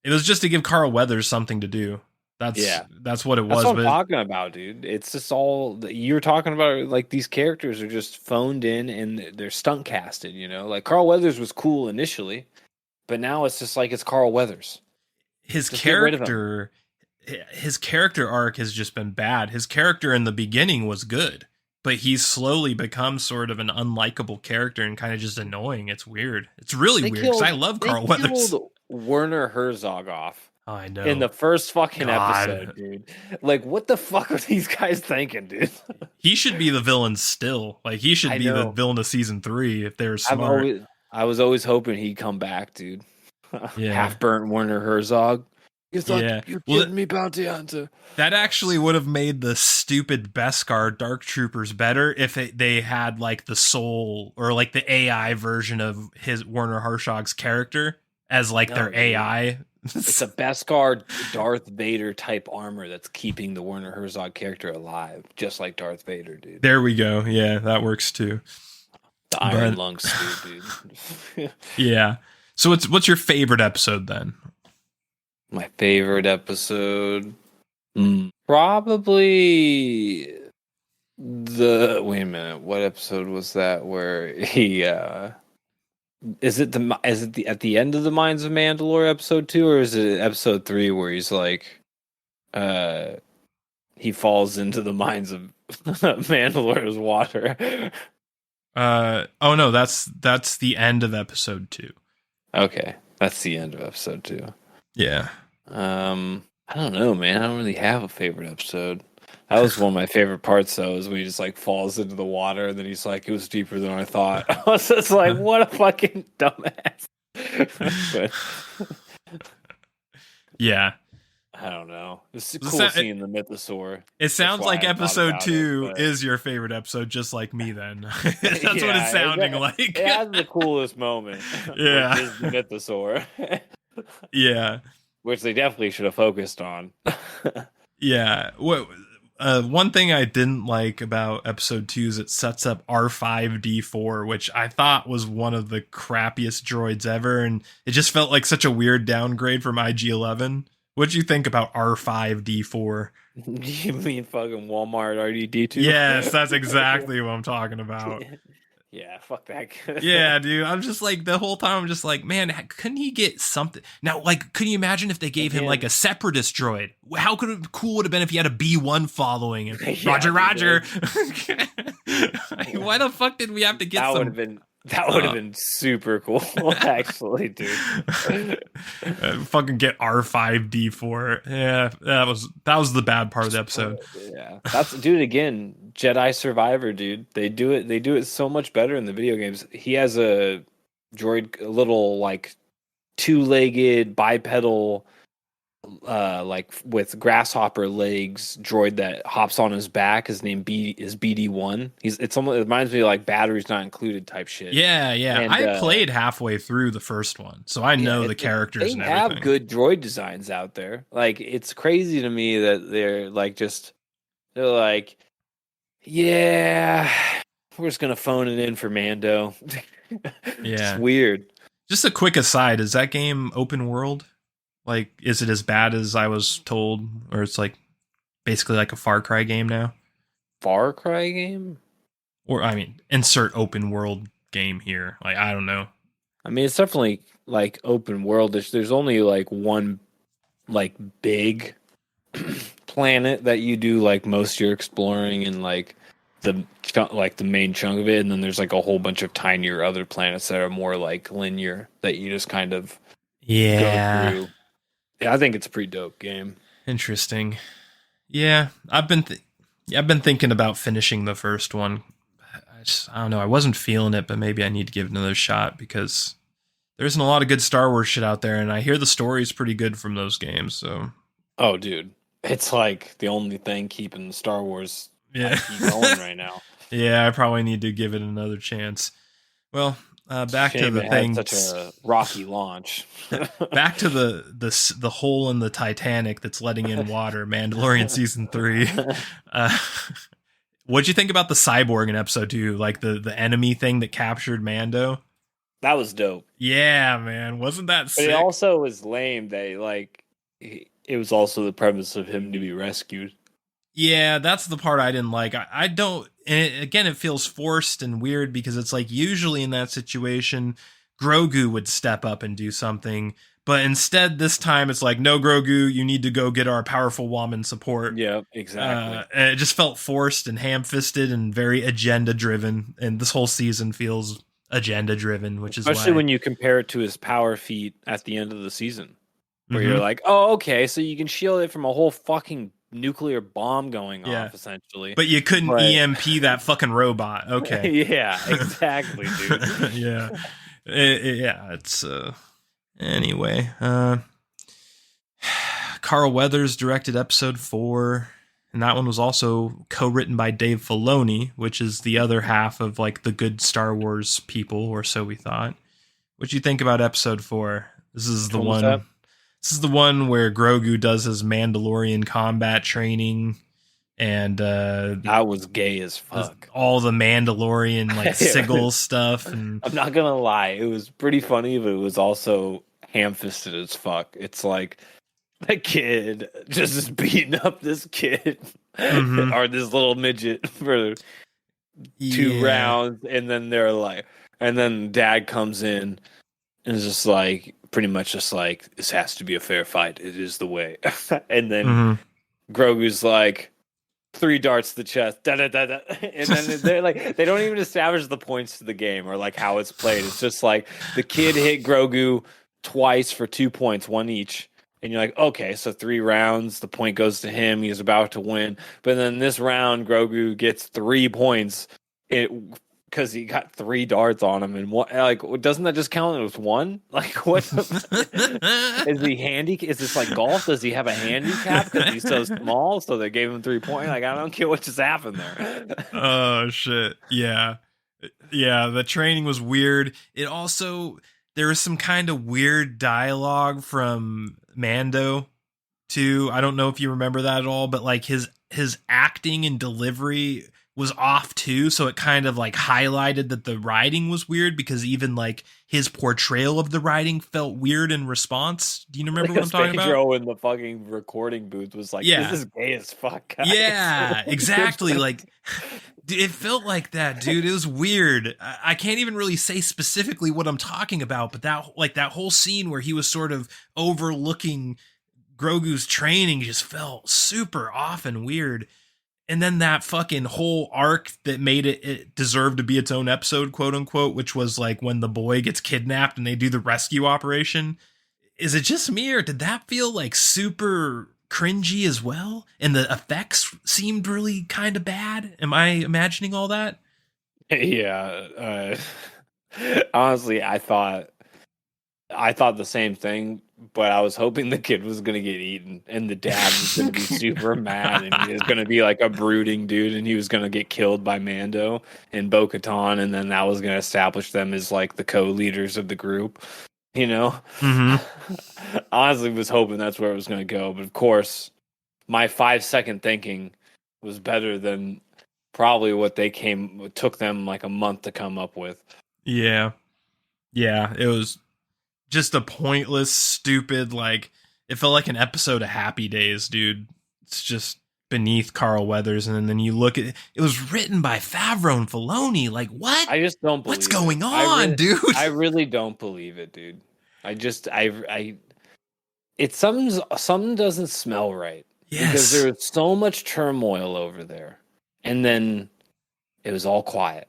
It was just to give Carl Weathers something to do. That's what it was. That's what I'm talking about, dude. It's just all you're talking about. Like these characters are just phoned in and they're stunt casted. You know, like Carl Weathers was cool initially, but now it's just like it's Carl Weathers. His character arc has just been bad. His character in the beginning was good, but he's slowly become sort of an unlikable character and kind of just annoying. It's weird. It's really weird because I love Carl Weathers. Werner Herzog off. Oh, I know. In the first fucking episode, dude. Like, what the fuck are these guys thinking, dude? He should be the villain still. Like, he should be the villain of season 3 if they were smart. I was always hoping he'd come back, dude. Yeah. Half-burnt Werner Herzog. You thought you're kidding me, bounty hunter. That actually would have made the stupid Beskar Dark Troopers better if they had, like, the soul or, like, the AI version of his Werner Herzog's character as, like, their AI. It's a Beskar Darth Vader type armor that's keeping the Werner Herzog character alive, just like Darth Vader, dude. There we go. Yeah, that works too. The Iron Lung suit, dude. Yeah. So what's your favorite episode then? My favorite episode? Probably wait a minute, what episode was that where he is it at the end of the Mines of Mandalore episode 2, or is it episode 3 where he's like he falls into the mines of Mandalore's water? Oh no, that's the end of episode 2. Okay, that's the end of episode 2. Yeah. I don't know, man. I don't really have a favorite episode. That was one of my favorite parts, though, is when he just like falls into the water, and then he's like, "It was deeper than I thought." I was just like, "What a fucking dumbass!" But, yeah, I don't know. It's a cool seeing the mythosaur. It sounds like episode 2 is your favorite episode, just like me. Then that's what it's sounding like. It has the coolest moment. Yeah, which is the mythosaur. Yeah, which they definitely should have focused on. Yeah. What? One thing I didn't like about episode 2 is it sets up R5D4, which I thought was one of the crappiest droids ever, and it just felt like such a weird downgrade from IG-11. What'd you think about R5D4? You mean fucking Walmart RDD2? Yes, that's exactly what I'm talking about. Yeah, fuck that. Yeah, dude. I'm just like, the whole time, I'm just like, man, couldn't he get something? Now, like, could you imagine if they gave him like a separatist droid? How cool would it have been if he had a B1 following him? Yeah, Roger. Why the fuck did we have to get that? That would have been super cool, actually, dude. Fucking get R5D4. Yeah, that was the bad part of the episode. Yeah, dude. Again, Jedi Survivor, dude. They do it so much better in the video games. He has a droid, a little like 2-legged bipedal, like with grasshopper legs droid that hops on his back. His name is BD1. It reminds me of like batteries not included type shit. Yeah. And, I played halfway through the first one, so I know the characters and everything. They have good droid designs out there. Like, it's crazy to me that they're like, yeah, we're just gonna phone it in for Mando. It's Yeah. weird. Just a quick aside, is that game open world? Like, is it as bad as I was told? Or it's like basically like a Far Cry game now? Far Cry game? Or, I mean, insert open world game here. Like, I don't know. I mean, it's definitely like open worldish. There's only like one like big planet that you do like most of your exploring and like the main chunk of it, and then there's like a whole bunch of tinier other planets that are more like linear that you just kind of go through. Yeah, I think it's a pretty dope game. Interesting. Yeah, I've been thinking about finishing the first one. I don't know. I wasn't feeling it, but maybe I need to give it another shot because there isn't a lot of good Star Wars shit out there, and I hear the story is pretty good from those games. So, oh, dude, it's like the only thing keeping the Star Wars IP going right now. Yeah, I probably need to give it another chance. Well, back to the thing. Such a rocky launch. Back to the hole in the Titanic that's letting in water. Mandalorian season 3. What'd you think about the cyborg in episode 2? Like the enemy thing that captured Mando? That was dope. Yeah, man. Wasn't that sick? But it also was lame. It was also the premise of him to be rescued. Yeah, that's the part I didn't like. I don't. And again, it feels forced and weird because it's like usually in that situation, Grogu would step up and do something. But instead, this time it's like, no, Grogu, you need to go get our powerful woman support. Yeah, exactly. And it just felt forced and ham-fisted and very agenda-driven. And this whole season feels agenda-driven, which is especially when you compare it to his power feat at the end of the season, where Mm-hmm. you're like, oh, okay, so you can shield it from a whole fucking nuclear bomb going off, essentially. But you couldn't EMP that fucking robot. Okay. Yeah, exactly, dude. Yeah. It's anyway, Carl Weathers directed episode 4, and that one was also co-written by Dave Filoni, which is the other half of like the good Star Wars people, or so we thought. What'd you think about episode 4? This is the one. This is the one where Grogu does his Mandalorian combat training, and that was gay as fuck. All the Mandalorian like sigil stuff, and I'm not gonna lie, it was pretty funny, but it was also ham-fisted as fuck. It's like the kid just beating up this kid or this little midget for 2 rounds, and then they're like, and then dad comes in and is just like, pretty much just like, this has to be a fair fight. It is the way. And then Grogu's like, 3 darts to the chest, da da da da, and then they're like, they don't even establish the points to the game or like how it's played. It's just like the kid hit Grogu twice for 2 points, 1 each, and you're like, okay, so 3 rounds, the point goes to him. He's about to win, but then this round, Grogu gets 3 points. Because he got 3 darts on him, and what? Like, doesn't that just count as 1? Like, what? Is he handy? Is this like golf? Does he have a handicap because he's so small? So they gave him 3 points. Like, I don't get what just happened there. Oh shit! Yeah, the training was weird. It also, there was some kind of weird dialogue from Mando too. I don't know if you remember that at all, but like his acting and delivery was off too, so it kind of like highlighted that the writing was weird, because even like his portrayal of the writing felt weird in response. Do you remember what I'm talking about? Favreau in the fucking recording booth was like, this is gay as fuck, guys. Yeah, exactly. Like, it felt like that, dude. It was weird. I can't even really say specifically what I'm talking about, but that whole scene where he was sort of overlooking Grogu's training just felt super off and weird. And then that fucking whole arc that made it deserve to be its own episode, quote unquote, which was like when the boy gets kidnapped and they do the rescue operation. Is it just me, or did that feel like super cringy as well? And the effects seemed really kind of bad. Am I imagining all that? Yeah. Honestly, I thought the same thing, but I was hoping the kid was going to get eaten and the dad was going to be super mad, and he was going to be like a brooding dude, and he was going to get killed by Mando and Bo-Katan, and then that was going to establish them as like the co-leaders of the group, you know? Honestly, was hoping that's where it was going to go, but of course, my 5-second thinking was better than probably what took them like a month to come up with. Yeah. Yeah, it was just a pointless, stupid, like, it felt like an episode of Happy Days, dude. It's just beneath Carl Weathers, and then you look at it, it was written by Favreau and Filoni. Like, what? I just don't believe What's going on, dude? I really don't believe it, dude. It's something doesn't smell right. Yes. Because there was so much turmoil over there. And then it was all quiet.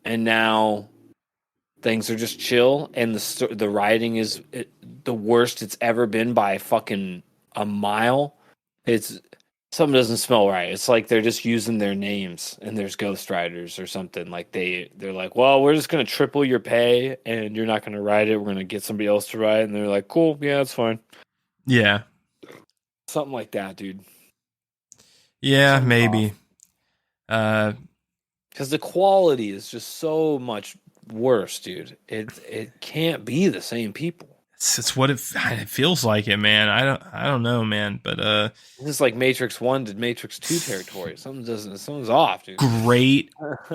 And now things are just chill, and the writing is the worst it's ever been by fucking a mile. It's something doesn't smell right. It's like they're just using their names, and there's ghostwriters or something. Like they're like, well, we're just gonna triple your pay, and you're not gonna write it. We're gonna get somebody else to write it. And they're like, cool, yeah, that's fine. Yeah, something like that, dude. Yeah, Something maybe. Because the quality is just so much worse, dude. It can't be the same people. It's what it feels like it, man. I don't know, man, but this is like Matrix 1 to Matrix 2 territory. Something's off, dude. Great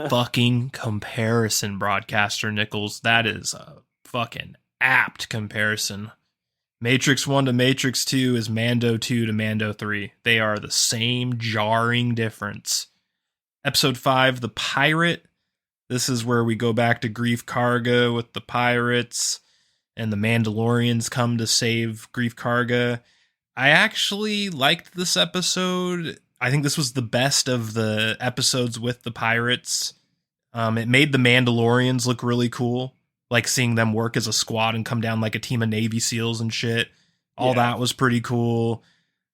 fucking comparison, Broadcaster Nickels. That is a fucking apt comparison. Matrix 1 to Matrix 2 is Mando 2 to Mando 3. They are the same jarring difference. Episode 5, The Pirate. This is where we go back to Grief Karga with the pirates, and the Mandalorians come to save Grief Karga. I actually liked this episode. I think this was the best of the episodes with the pirates. It made the Mandalorians look really cool. Like seeing them work as a squad and come down like a team of Navy SEALs and shit. All that was pretty cool.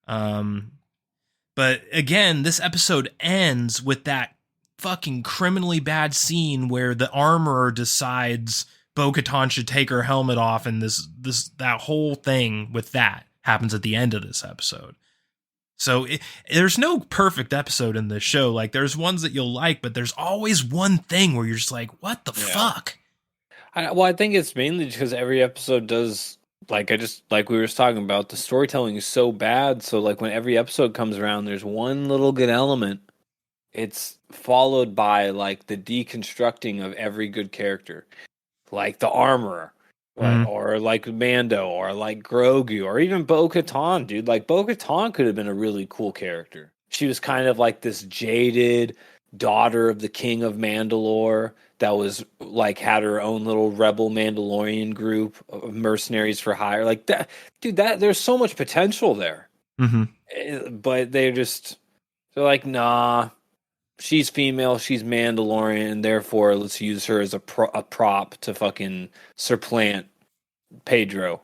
But again, this episode ends with that fucking criminally bad scene where the armorer decides Bo-Katan should take her helmet off, and that whole thing with that happens at the end of this episode. So there's no perfect episode in this show. Like there's ones that you'll like, but there's always one thing where you're just like, what the fuck? I think it's mainly because every episode does, like we were talking about, the storytelling is so bad. So like when every episode comes around, there's one little good element. It's followed by like the deconstructing of every good character, like the armorer, or like Mando, or like Grogu, or even Bo-Katan, dude. Like Bo-Katan could have been a really cool character. She was kind of like this jaded daughter of the king of Mandalore that was like had her own little rebel Mandalorian group of mercenaries for hire. Like that, dude. There's so much potential there. But they're like, nah. She's female, she's Mandalorian, and therefore let's use her as a prop to fucking supplant Pedro,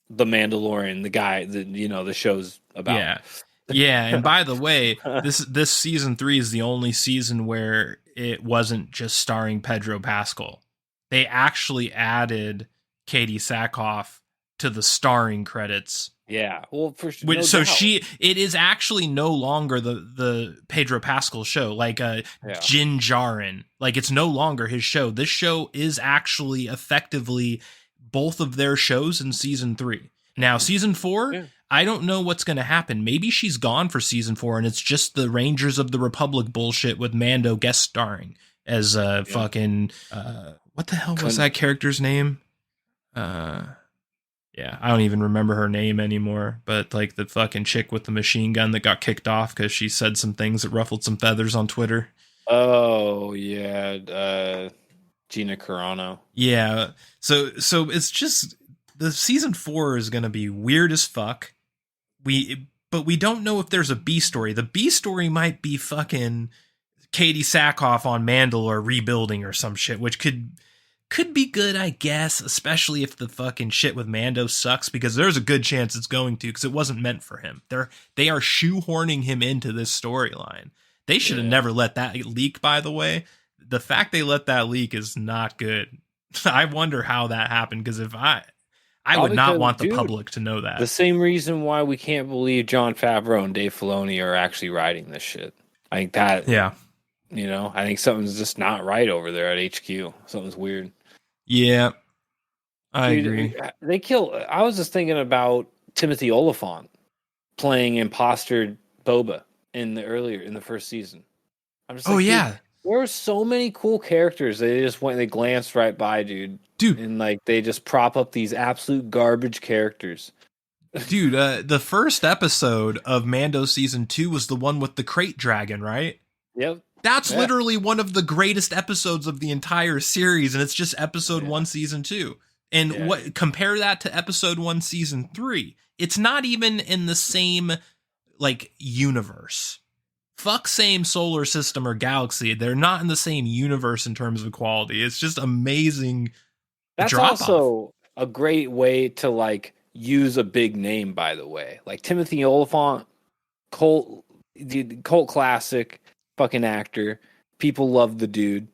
the Mandalorian, the guy that the show's about. Yeah, and by the way, this season 3 is the only season where it wasn't just starring Pedro Pascal. They actually added Katie Sackhoff to the starring credits. Yeah, well, for sure. It is actually no longer the Pedro Pascal show, like Jin Djarin. Like it's no longer his show. This show is actually effectively both of their shows in season 3. Now, season 4, I don't know what's going to happen. Maybe she's gone for season 4, and it's just the Rangers of the Republic bullshit with Mando guest starring as fucking what the hell was that character's name? Yeah, I don't even remember her name anymore, but like the fucking chick with the machine gun that got kicked off because she said some things that ruffled some feathers on Twitter. Oh, yeah. Gina Carano. Yeah. So it's just the season 4 is going to be weird as fuck. But we don't know if there's a B story. The B story might be fucking Katie Sackhoff on Mandalore rebuilding or some shit, which could be good, I guess, especially if the fucking shit with Mando sucks, because there's a good chance it's going to, because it wasn't meant for him. They are shoehorning him into this storyline. They should have never let that leak, by the way. The fact they let that leak is not good. I wonder how that happened, because if I would not want the public to know that. The same reason why we can't believe Jon Favreau and Dave Filoni are actually writing this shit. I think that, I think something's just not right over there at HQ. Something's weird. Yeah, I agree. I was just thinking about Timothy Olyphant playing imposter Boba in the first season. I'm just Oh like, dude, yeah, there were so many cool characters. They glanced right by, dude. dude. And like they just prop up these absolute garbage characters. Dude, the first episode of Mando season 2 was the one with the crate dragon, right? Yep. That's Yeah. literally one of the greatest episodes of the entire series, and it's just episode 1, season 2. And what compare that to episode 1, season 3? It's not even in the same like universe. Fuck same solar system or galaxy. They're not in the same universe in terms of quality. It's just amazing. That's also a great way to like use a big name, by the way. Like Timothy Oliphant, cult classic, fucking actor. People love the dude.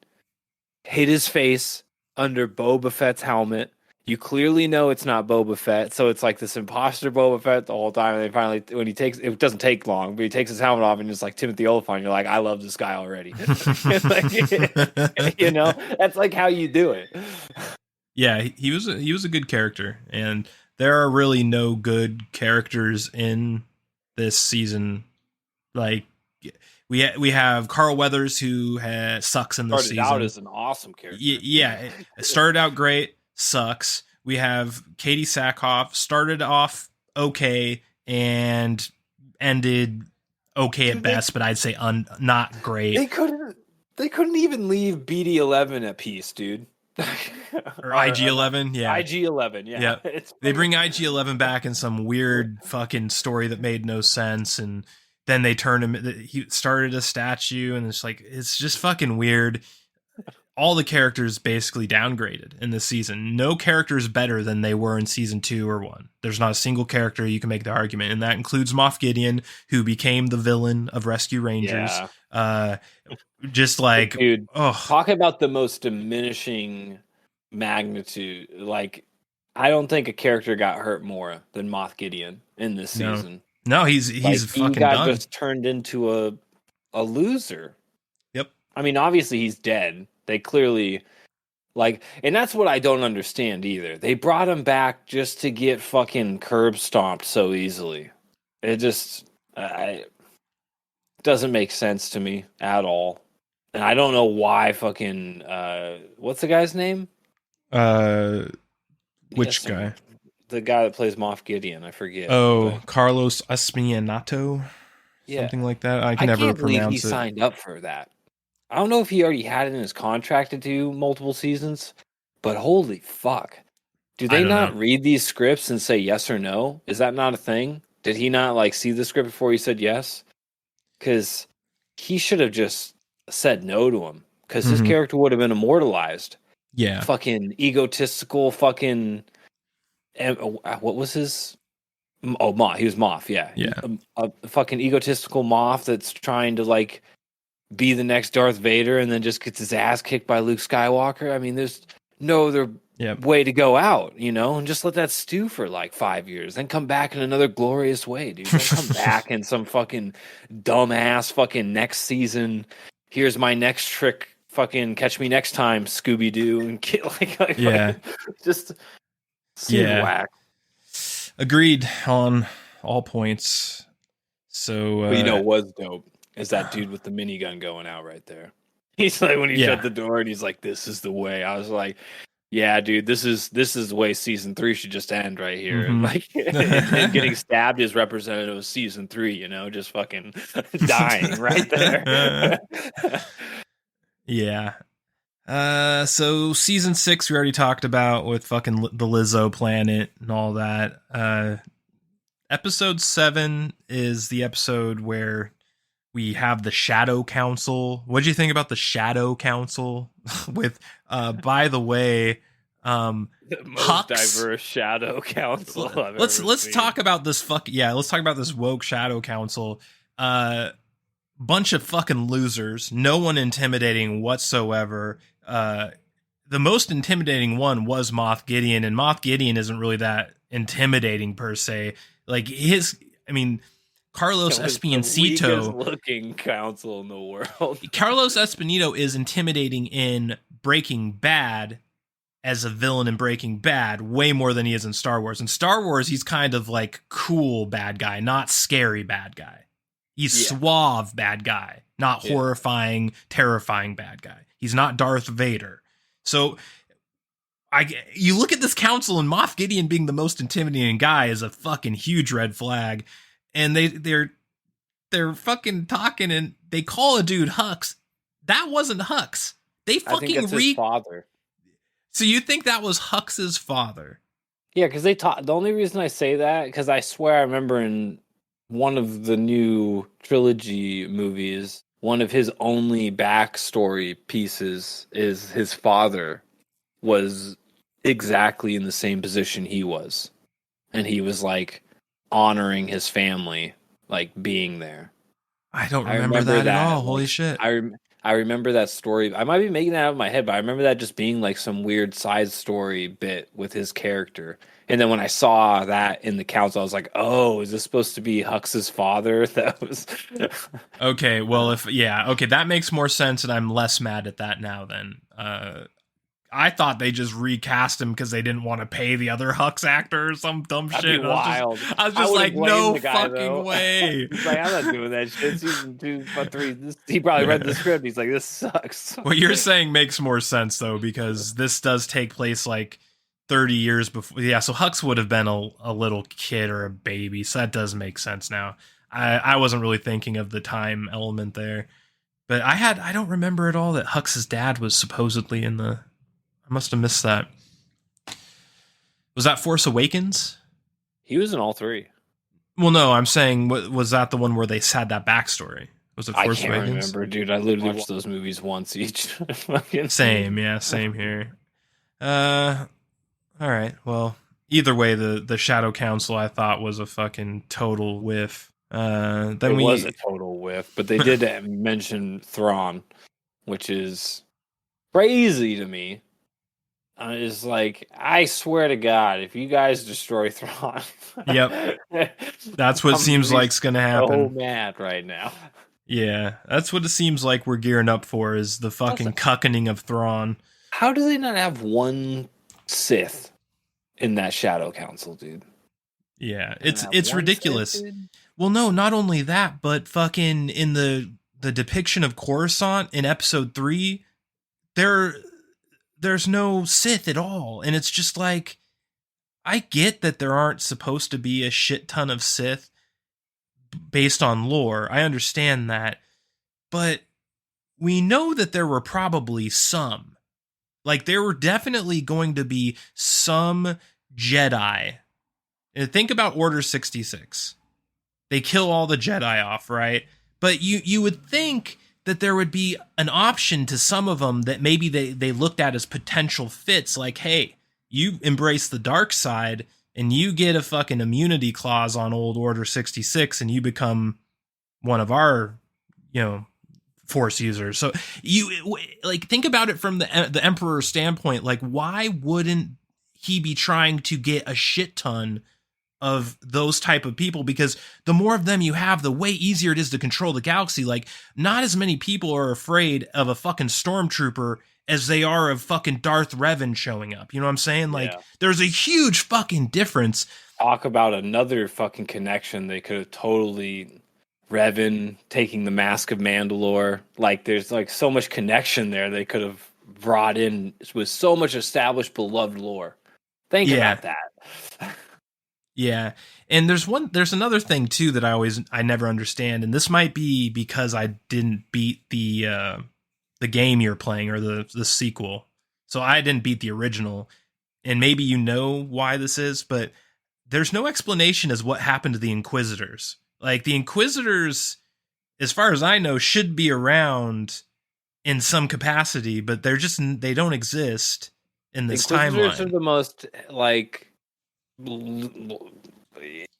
Hid his face under Boba Fett's helmet. You clearly know it's not Boba Fett, so it's like this imposter Boba Fett the whole time. And they finally, when he takes, it doesn't take long, but he takes his helmet off and it's like Timothy Oliphant. You're like, I love this guy already. Like, you know, that's like how you do it. Yeah, he was a good character, and there are really no good characters in this season. Like we have Carl Weathers, who sucks in this season. Started out as an awesome character. Yeah, it started out great, sucks. We have Katie Sackhoff, started off okay and ended okay at best, but I'd say not great. They couldn't even leave BD11 at peace, dude. Or IG-11, yeah. IG-11, yeah. They bring IG-11 back in some weird fucking story that made no sense, and then they turned him. He started a statue, and it's just fucking weird. All the characters basically downgraded in this season. No character is better than they were in season 2 or 1. There's not a single character you can make the argument, and that includes Moff Gideon, who became the villain of Rescue Rangers. Yeah. Just like, dude, talk about the most diminishing magnitude. Like, I don't think a character got hurt more than Moff Gideon in this season. No, he's fucking done. He just turned into a loser. Yep. I mean, obviously he's dead. They clearly and that's what I don't understand either. They brought him back just to get fucking curb stomped so easily. It just doesn't make sense to me at all. And I don't know why fucking what's the guy's name? Which guy? The guy that plays Moff Gideon, I forget. Carlos Espinato. Yeah. Something like that. I can't never pronounce believe he signed up for that. I don't know if he already had it in his contract to do multiple seasons, but holy fuck. Do they not read these scripts and say yes or no? Is that not a thing? Did he not see the script before he said yes? Because he should have just said no to him, because his character would have been immortalized. Yeah. Fucking egotistical fucking... what was his... Oh, Moff. He was Moff, yeah. Yeah. A fucking egotistical Moff that's trying to, be the next Darth Vader and then just gets his ass kicked by Luke Skywalker. I mean, there's no other way to go out, and just let that stew for 5 years. Then come back in another glorious way, dude. Don't come back in some fucking dumbass fucking next season. Here's my next trick. Fucking catch me next time, Scooby-Doo. And get just whack. Agreed on all points. So, but was dope is that dude with the minigun going out right there. He's when he shut the door and he's like, "This is the way." I was like, "Yeah, dude, this is the way season 3 should just end right here." And and getting stabbed is representative of season 3. Just fucking dying right there. Yeah. So season 6 we already talked about with fucking the Lizzo planet and all that. Episode 7 is the episode where we have the Shadow Council. What do you think about the Shadow Council? With, by the way, the most diverse Shadow Council I've ever seen. Talk about this let's talk about this woke Shadow Council. Bunch of fucking losers. No one intimidating whatsoever. The most intimidating one was Moff Gideon, and Moff Gideon isn't really that intimidating per se. Carlos Espinato, looking council in the world. Carlos Espinato is intimidating in Breaking Bad as a villain in Breaking Bad way more than he is in Star Wars. In Star Wars, he's kind of cool bad guy, not scary bad guy. He's suave bad guy, not horrifying, terrifying bad guy. He's not Darth Vader. So you look at this council, and Moff Gideon being the most intimidating guy is a fucking huge red flag. And they're fucking talking, and they call a dude Hux. That wasn't Hux. They fucking I think that's his father. So you think that was Hux's father? Yeah, because they taught. The only reason I say that, because I swear I remember in one of the new trilogy movies, one of his only backstory pieces is his father was exactly in the same position he was, and he was like honoring his family, like being there. I don't remember that at all. Holy shit! I remember that story. I might be making that out of my head, but I remember that just being like some weird side story bit with his character. And then when I saw that in the council, I was like, "Oh, is this supposed to be Hux's father?" That was okay. Well, okay, that makes more sense, and I'm less mad at that now. Then, I thought they just recast him because they didn't want to pay the other Hux actor or some dumb shit. Wild. I was just like, no fucking though. way. He's like, I'm not doing that shit. Season 2, 3. He probably read the script. He's like, this sucks. What you're saying makes more sense though, because this does take place like 30 years before. Yeah, so Hux would have been a little kid or a baby, so that does make sense now. I wasn't really thinking of the time element there, but I don't remember at all that Hux's dad was supposedly in the. I must have missed that. Was that Force Awakens? He was in all 3. Well, no, I'm saying, was that the one where they had that backstory? Was it Force Awakens? I can't remember, dude. I literally watched those movies once each. Same here. All right. Well, either way, the Shadow Council I thought was a fucking total whiff. It was a total whiff, but they did mention Thrawn, which is crazy to me. It's like, I swear to God, if you guys destroy Thrawn, yep, that's what seems like it's gonna happen. So mad right now. Yeah, that's what it seems like we're gearing up for, is the fucking cuckening of Thrawn. How do they not have one Sith in that Shadow Council, dude? Yeah, it's ridiculous. Sith, well, no, not only that, but fucking in the depiction of Coruscant in Episode 3, there's no Sith at all. And it's just like, I get that there aren't supposed to be a shit ton of Sith based on lore. I understand that. But we know that there were probably some. Like, there were definitely going to be some Jedi. And think about Order 66. They kill all the Jedi off, right? But you would think that there would be an option to some of them that maybe they looked at as potential fits, like, hey, you embrace the dark side and you get a fucking immunity clause on old Order 66 and you become one of our, Force users. So you like, think about it from the Emperor's standpoint. Like, why wouldn't he be trying to get a shit ton of those type of people? Because the more of them you have, the way easier it is to control the galaxy. Like, not as many people are afraid of a fucking stormtrooper as they are of fucking Darth Revan showing up. You know what I'm saying? Like, there's a huge fucking difference. Talk about another fucking connection. They could have totally Revan taking the Mask of Mandalore. Like, there's like so much connection there they could have brought in with so much established beloved lore. Think about that. Yeah. And there's another thing too that I never understand, and this might be because I didn't beat the game you're playing, or the sequel. So I didn't beat the original. And maybe you know why this is, but there's no explanation as what happened to the Inquisitors. Like, the Inquisitors, as far as I know, should be around in some capacity, but they don't exist in this timeline. Inquisitors are the most, like,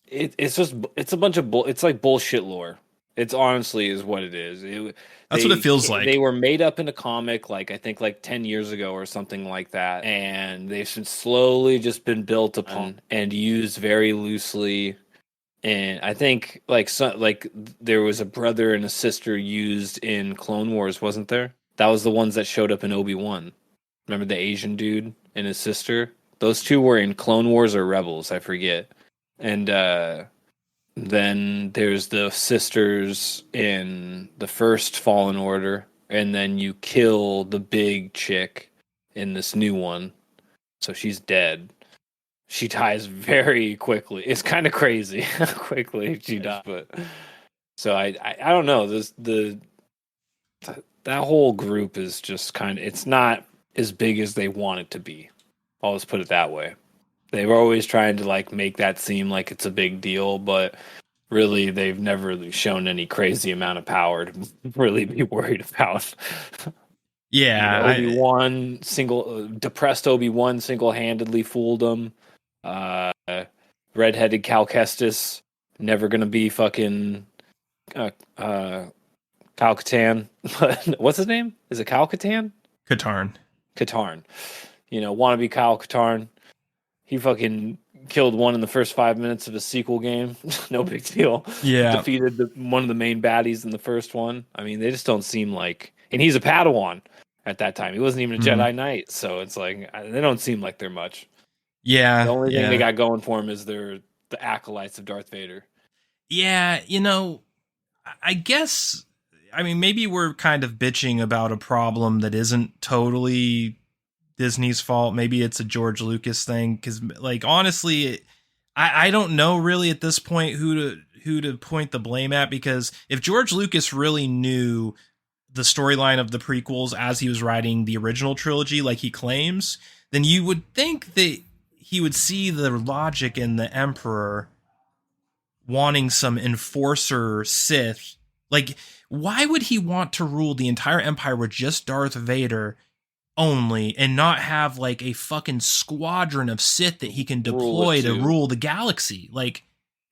it's a bunch of it's like bullshit lore. It's honestly is what it is. That's what it feels like. They were made up in a comic, like, I think like 10 years ago or something like that, and they've slowly just been built upon and used very loosely. And I think like there was a brother and a sister used in Clone Wars, wasn't there? That was the ones that showed up in Obi-Wan. Remember the Asian dude and his sister? Those two were in Clone Wars or Rebels, I forget. And Then there's the sisters in the first Fallen Order, and then you kill the big chick in this new one, so she's dead. She dies very quickly. It's kind of crazy how quickly she dies, but so I don't know. That whole group is just kind of, it's not as big as they want it to be. I'll just put it that way. They were always trying to like make that seem like it's a big deal, but really they've never really shown any crazy amount of power to really be worried about. Yeah, Obi-Wan depressed Obi-Wan single-handedly fooled him. Uh, redheaded Cal Kestis never gonna be fucking Cal Katarn. What's his name? Is it Cal Katarn? Katarn. Katarn. Wannabe Kyle Katarn. He fucking killed one in the first 5 minutes of a sequel game. No big deal. Yeah. Defeated one of the main baddies in the first one. I mean, they just don't seem like... And he's a Padawan at that time. He wasn't even a Jedi Knight, so it's like, they don't seem like they're much. Yeah. The only thing they got going for him is they're the acolytes of Darth Vader. Yeah, I guess... I mean, maybe we're kind of bitching about a problem that isn't totally Disney's fault. Maybe it's a George Lucas thing. Because, like, honestly, I don't know really at this point who to point the blame at. Because if George Lucas really knew the storyline of the prequels as he was writing the original trilogy, like he claims, then you would think that he would see the logic in the Emperor wanting some enforcer Sith. Like, why would he want to rule the entire Empire with just Darth Vader only and not have like a fucking squadron of Sith that he can deploy to rule the galaxy? Like,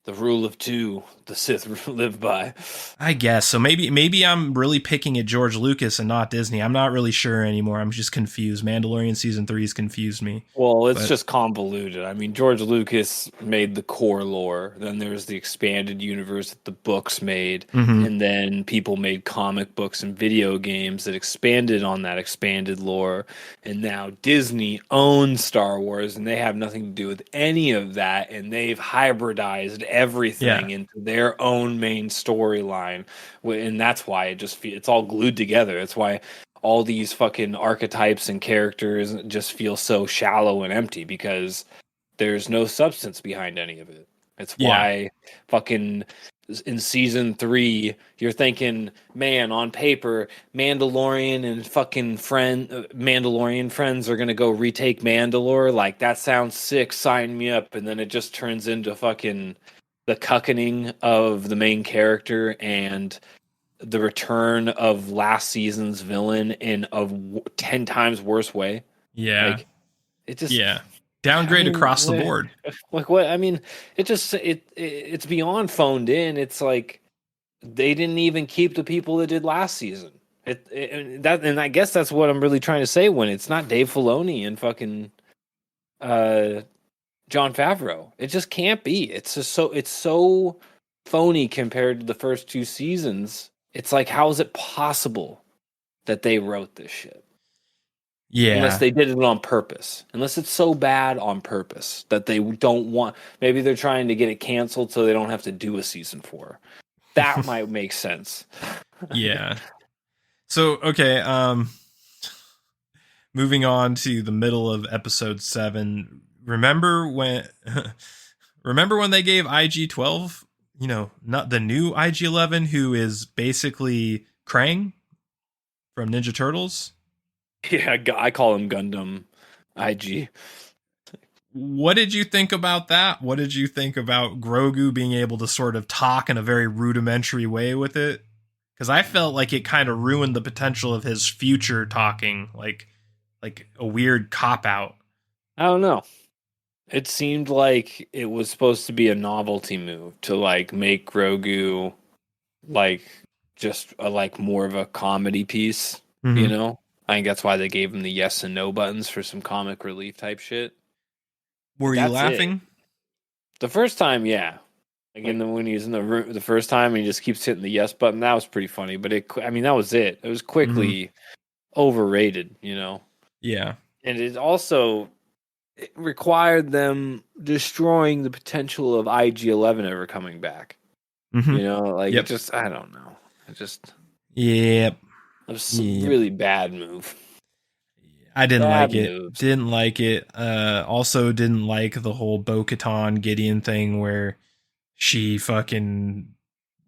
the rule of two, the Sith live by. I guess so. Maybe I'm really picking at George Lucas and not Disney. I'm not really sure anymore. I'm just confused. Mandalorian season 3 has confused me. Well, it's just convoluted. I mean, George Lucas made the core lore. Then there's the expanded universe that the books made. And then people made comic books and video games that expanded on that expanded lore. And now Disney owns Star Wars, and they have nothing to do with any of that. And they've hybridized everything into their own main storyline. And that's why it's all glued together. That's why all these fucking archetypes and characters just feel so shallow and empty, because there's no substance behind any of it. It's why fucking in season 3, you're thinking, man, on paper, Mandalorian and fucking Mandalorian friends are going to go retake Mandalore. Like, that sounds sick. Sign me up. And then it just turns into fucking the cuckening of the main character and the return of last season's villain in a 10 times worse way. Yeah. Like, it just... Yeah. Downgrade across the board. Like, what? I mean, it's beyond phoned in. It's like they didn't even keep the people that did last season. And I guess that's what I'm really trying to say when it's not Dave Filoni and fucking Jon Favreau. It just can't be. It's so phony compared to the first 2 seasons. It's like, how is it possible that they wrote this shit? Yeah. Unless they did it on purpose. Unless it's so bad on purpose that they don't want... Maybe they're trying to get it canceled so they don't have to do a season 4. That might make sense. Yeah. So, okay, moving on to the middle of episode 7. Remember when they gave IG-12, not the new IG-11, who is basically Krang from Ninja Turtles? Yeah, I call him Gundam IG. What did you think about that? What did you think about Grogu being able to sort of talk in a very rudimentary way with it? Because I felt like it kind of ruined the potential of his future talking, like a weird cop-out. I don't know. It seemed like it was supposed to be a novelty move to like make Grogu like just more of a comedy piece, I think that's why they gave him the yes and no buttons for some comic relief type shit. Were you laughing? It. The first time, yeah. Again, when he was in the room the first time and he just keeps hitting the yes button, that was pretty funny. But that was it. It was quickly overrated, Yeah. And it also, it required them destroying the potential of IG-11 ever coming back. Mm-hmm. You know, like Yep. it just, I don't know. It just, Yep. it was a really bad move. I didn't Bad like it. moves. Didn't like it. Also didn't like the whole Bo-Katan Gideon thing where she fucking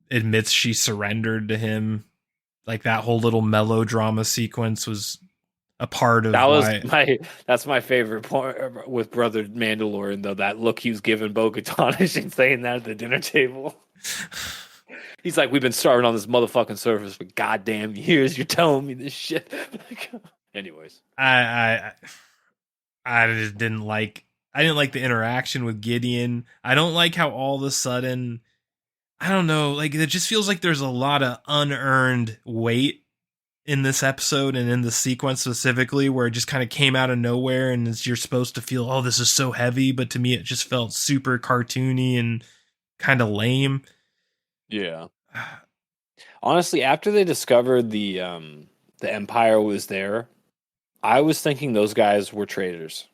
admits she surrendered to him. Like that whole little melodrama sequence was a part of That was why. that's my favorite part with Brother Mandalorian, though. That look he was giving Bo-Katan as she's saying that at the dinner table. He's like, we've been starving on this motherfucking surface for goddamn years. You're telling me this shit. Anyways. I just didn't like. I didn't like the interaction with Gideon. I don't like how all of a sudden, I don't know, like it just feels like there's a lot of unearned weight in this episode and in the sequence specifically, where it just kind of came out of nowhere and you're supposed to feel, oh, this is so heavy, but to me it just felt super cartoony and kind of lame. Yeah. Honestly, after they discovered the Empire was there, I was thinking those guys were traitors.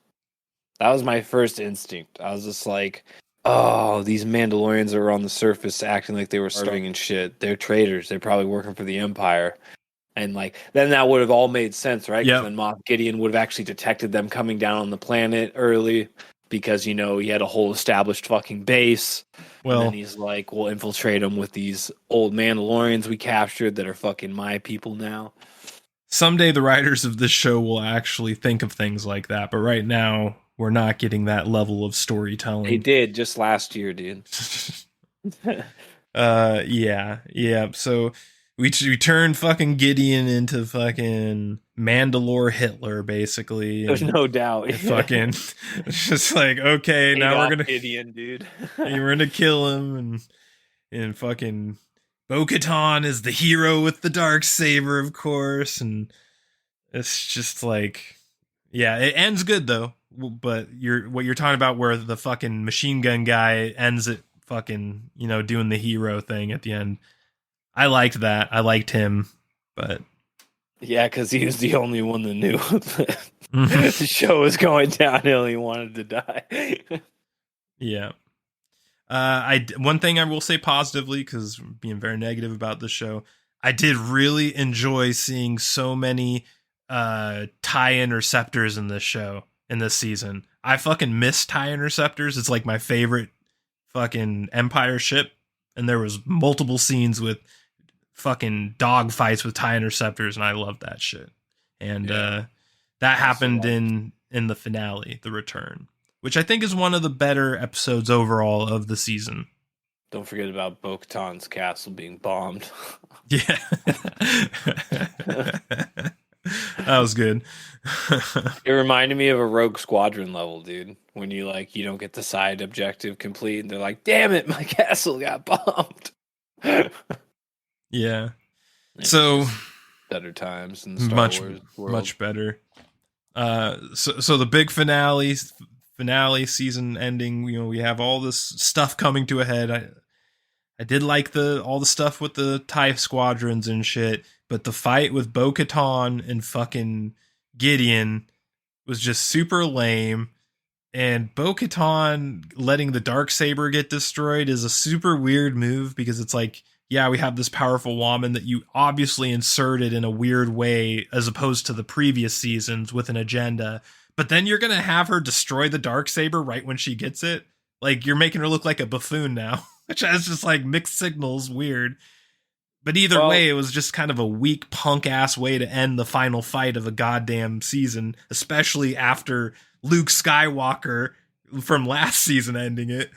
That was my first instinct. I was just like, oh, these Mandalorians are on the surface acting like they were starving and shit. They're traitors. They're probably working for the Empire. And like then that would have all made sense, right? Because then Moff Gideon would have actually detected them coming down on the planet early because, you know, he had a whole established fucking base. Well, and then he's like, we'll infiltrate them with these old Mandalorians we captured that are fucking my people now. Someday the writers of this show will actually think of things like that, but right now we're not getting that level of storytelling. They did just last year, dude. Yeah. So we turned fucking Gideon into fucking Mandalore Hitler, basically. There's no doubt. Fucking, it's just like, okay, now we're gonna Gideon, dude. we're gonna kill him, and fucking Bo-Katan is the hero with the Darksaber, of course, and it's just like, yeah, it ends good though. But what you're talking about, where the fucking machine gun guy ends it, fucking, you know, doing the hero thing at the end. I liked that. I liked him, but yeah, because he was the only one that knew the show was going downhill. He wanted to die. Yeah. One thing I will say positively, because being very negative about the show, I did really enjoy seeing so many TIE interceptors in this show, in this season. I fucking miss TIE interceptors. It's like my favorite fucking Empire ship, and there was multiple scenes with fucking dog fights with TIE interceptors, and I love that shit. And that happened in the finale, The Return, which I think is one of the better episodes overall of the season. Don't forget about Bo-Katan's castle being bombed. Yeah. That was good. It reminded me of a Rogue Squadron level, dude. When you don't get the side objective complete, and they're like, "Damn it, my castle got bombed." Yeah. So better times in the Star Wars world. Much better. So the big finale season ending. You know, we have all this stuff coming to a head. I did like all the stuff with the TIE squadrons and shit, but the fight with Bo-Katan and fucking Gideon was just super lame. And Bo-Katan letting the Darksaber get destroyed is a super weird move, because it's like, yeah, we have this powerful woman that you obviously inserted in a weird way as opposed to the previous seasons with an agenda, but then you're going to have her destroy the Darksaber right when she gets it? Like, you're making her look like a buffoon now, which has just like mixed signals, weird. But either way, it was just kind of a weak punk-ass way to end the final fight of a goddamn season, especially after Luke Skywalker from last season ending it.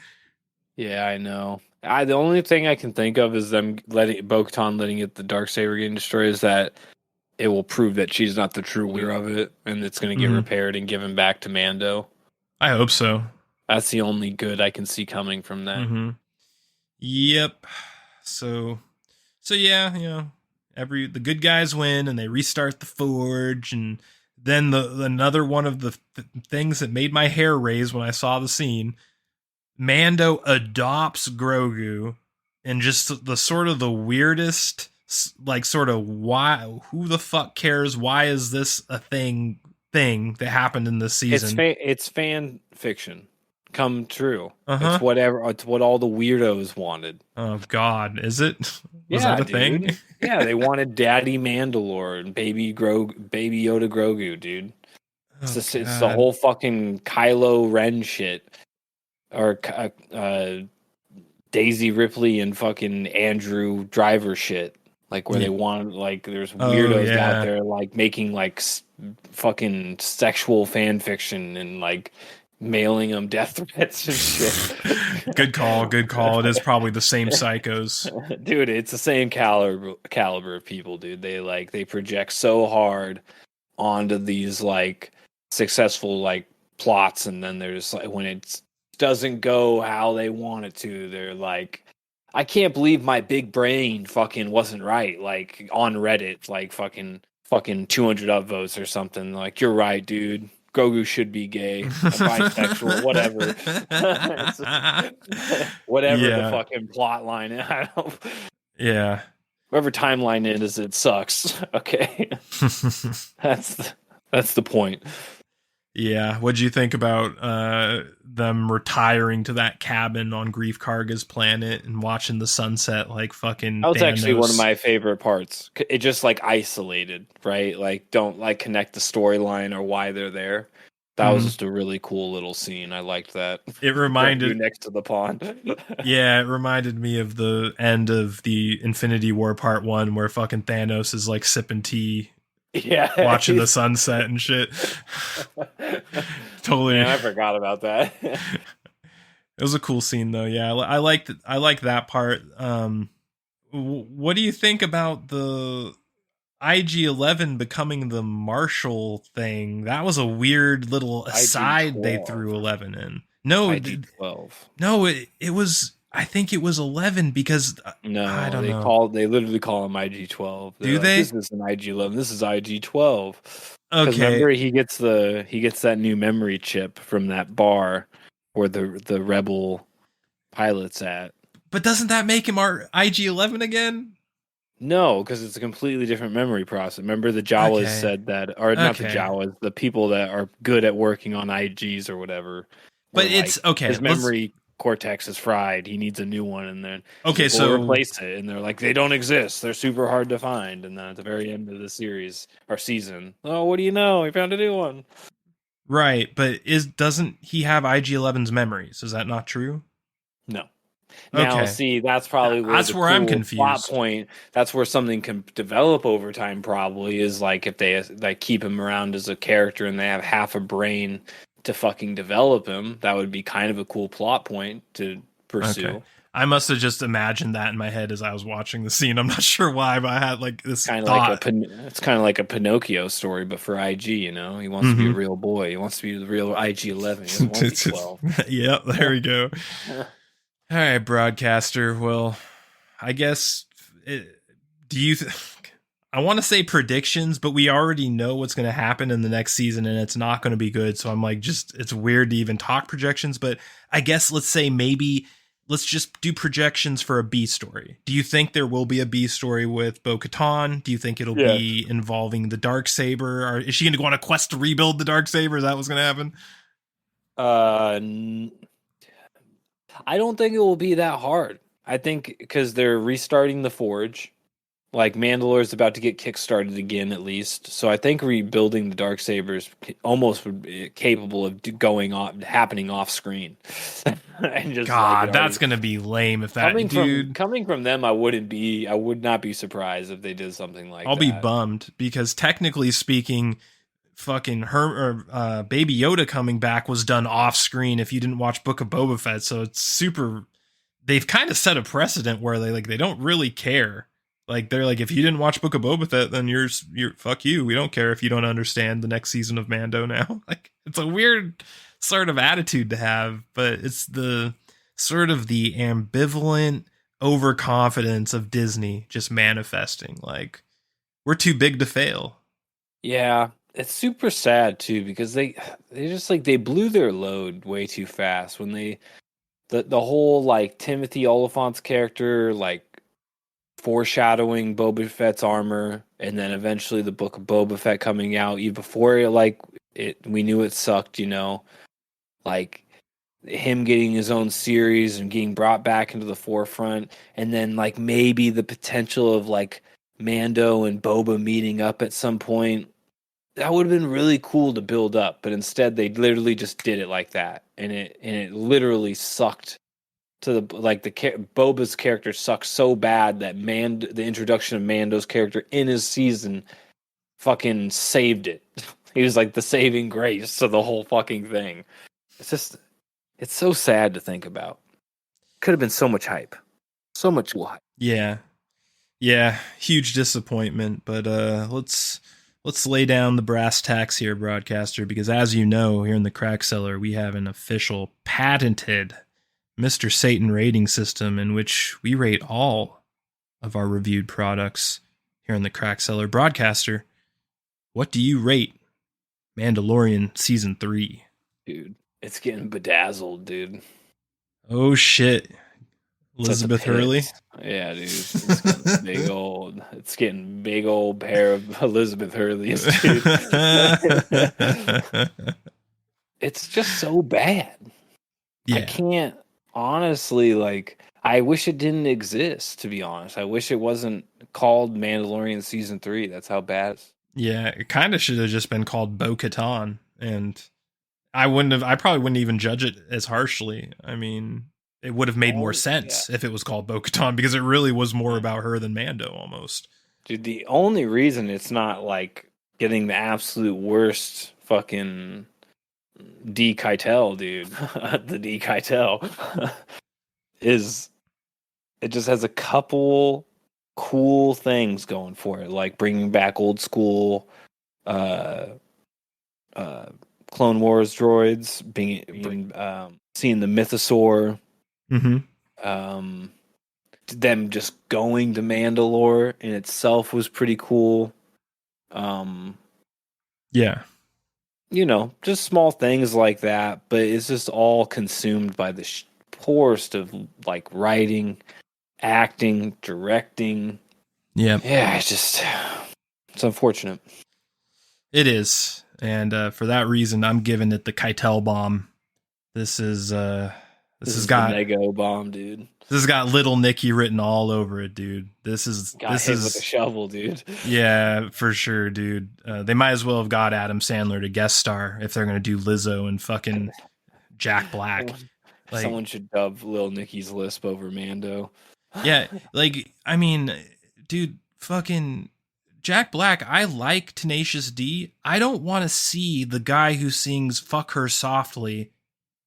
Yeah, I know. The only thing I can think of is them Bo-Katan letting the Darksaber getting destroyed, is that it will prove that she's not the true winner of it, and it's going to get repaired and given back to Mando. I hope so. That's the only good I can see coming from that. Mm-hmm. Yep. So yeah, you know, the good guys win and they restart the forge, and then another one of the things that made my hair raise when I saw the scene, Mando adopts Grogu, and just the sort of the weirdest, like, sort of, why, who the fuck cares, why is this a thing thing that happened in this season. It's fan fiction come true. Uh-huh. It's what all the weirdos wanted. Oh God, is it? Was Yeah, that a dude. thing? Yeah, they wanted Daddy Mandalore and Baby Yoda Grogu, dude. Oh It's the God. whole fucking Kylo Ren shit, or Daisy Ripley and fucking Andrew Driver shit. Like where Yeah. they want, like there's Oh, weirdos yeah. out there like making like fucking sexual fan fiction and like mailing them death threats and shit. Good call. Good call. It is probably the same psychos. Dude, it's the same caliber of people, dude. They project so hard onto these like successful like plots, and then there's like when it doesn't go how they want it to, they're like, I can't believe my big brain fucking wasn't right. Like on Reddit, like fucking 200 upvotes or something. Like, you're right, dude. Grogu should be gay, bisexual, whatever. Whatever Yeah. the fucking plot line. I don't. Yeah. Whatever timeline it is, it sucks. Okay, that's the point. Yeah. What'd you think about them retiring to that cabin on Grief Karga's planet and watching the sunset like fucking That was actually one of Thanos? my favorite parts. It just like isolated, right? Like don't like connect the storyline or why they're there. That was just a really cool little scene. I liked that. It reminded next to the pond. Yeah, it reminded me of the end of the Infinity War Part 1 where fucking Thanos is like sipping tea, Yeah, watching the sunset and shit. Totally. Man, I forgot about that. It was a cool scene though. Yeah, I like that part. What do you think about the IG-11 becoming the Marshall thing? That was a weird little aside IG-12. they threw 11 in. No, IG-12. No, it was. I think it was 11 because No, I don't know. They literally call him IG-12. Do they? This isn't IG-11. This is IG-12. Because Okay. remember, he gets that new memory chip from that bar where the rebel pilot's at. But doesn't that make him our IG-11 again? No, because it's a completely different memory process. Remember, the Jawas said that, or not the Jawas, the people that are good at working on IGs or whatever. But it's okay. His memory cortex is fried. He needs a new one, and then so replace it. And they're like, they don't exist. They're super hard to find. And then at the very end of the series or season, oh, what do you know? We found a new one. Right, but doesn't he have IG-11's memories? Is that not true? No. Now, see, that's probably where I'm confused. Plot point. That's where something can develop over time. Probably is like if they like keep him around as a character and they have half a brain to fucking develop him. That would be kind of a cool plot point to pursue. Okay. I must have just imagined that in my head as I was watching the scene. I'm not sure why, but I had like this kind of thought. It's kind of like a Pinocchio story, but for IG. You know, he wants to be a real boy. He wants to be the real IG-11. He doesn't want to be 12. Yep, there we go. All right, broadcaster. Well, I guess I want to say predictions, but we already know what's going to happen in the next season, and it's not going to be good. So I'm like, it's weird to even talk projections. But I guess let's just do projections for a B story. Do you think there will be a B story with Bo-Katan? Do you think it'll be involving the Darksaber? Or is she going to go on a quest to rebuild the Darksaber? Is that what's going to happen? I don't think it will be that hard. I think because they're restarting the Forge. Like, Mandalore's about to get kickstarted again, at least. So I think rebuilding the Darksaber is almost capable of happening off screen. And just that's gonna be lame if that coming from them. I would not be surprised if they did something like that. I'll be bummed because technically speaking, fucking Baby Yoda coming back was done off screen. If you didn't watch Book of Boba Fett, so it's super. They've kind of set a precedent where they don't really care. Like, they're like, if you didn't watch Book of Boba Fett, then you're fuck you. We don't care if you don't understand the next season of Mando now. Like, it's a weird sort of attitude to have, but it's the sort of the ambivalent overconfidence of Disney just manifesting. Like, we're too big to fail. Yeah, it's super sad too because they just like they blew their load way too fast when the whole like Timothy Oliphant's character like foreshadowing Boba Fett's armor, and then eventually the book of Boba Fett coming out. Even before we knew it sucked, like him getting his own series and getting brought back into the forefront, and then like maybe the potential of like Mando and Boba meeting up at some point. That would have been really cool to build up, but instead they literally just did it like that, and it literally sucked to the like the Boba's character sucked so bad that the introduction of Mando's character in his season fucking saved it. He was like the saving grace to the whole fucking thing. It's so sad to think about. Could have been so much hype, so much hype. Yeah, huge disappointment. But let's lay down the brass tacks here, broadcaster, because as you know, here in the Crack Cellar, we have an official patented Mr. Satan rating system in which we rate all of our reviewed products here in the Crack Cellar. Broadcaster, what do you rate Mandalorian Season 3? Dude, it's getting bedazzled, dude. Oh, shit. Elizabeth Hurley? Yeah, dude. It's getting big old pair of Elizabeth Hurleys, dude. It's just so bad. Yeah. I can't, honestly, like, I wish it didn't exist, to be honest. I wish it wasn't called Mandalorian Season 3. That's how bad it's. Yeah, it kind of should have just been called Bo-Katan, and I probably wouldn't even judge it as harshly. I mean, it would have made more sense if it was called Bo-Katan, because it really was more about her than Mando, almost. Dude, the only reason it's not, like, getting the absolute worst fucking D. Keitel, dude, the D. Keitel, is it just has a couple cool things going for it, like bringing back old school Clone Wars droids, seeing the Mythosaur, them just going to Mandalore in itself was pretty cool. Yeah, just small things like that, but it's just all consumed by the poorest of like writing, acting, directing. Yeah, it's unfortunate. It is, and for that reason, I'm giving it the Keitel bomb. This has got the Nego bomb, dude. This has got Little Nicky written all over it, dude. This is hit with a shovel, dude. Yeah, for sure, dude. They might as well have got Adam Sandler to guest star if they're gonna do Lizzo and fucking Jack Black. Someone should dub Lil Nicky's lisp over Mando. Yeah, like, I mean, dude, fucking Jack Black, I like Tenacious D. I don't want to see the guy who sings Fuck Her Softly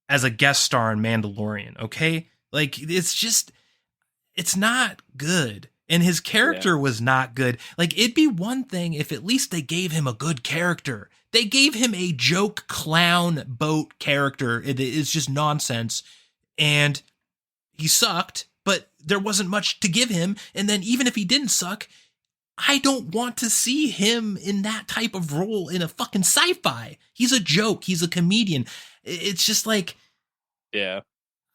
as a guest star in Mandalorian, okay? Like, it's not good. And his character was not good. Like, it'd be one thing if at least they gave him a good character. They gave him a joke clown boat character. It's just nonsense. And he sucked, but there wasn't much to give him. And then even if he didn't suck, I don't want to see him in that type of role in a fucking sci-fi. He's a joke. He's a comedian. It's just like, yeah,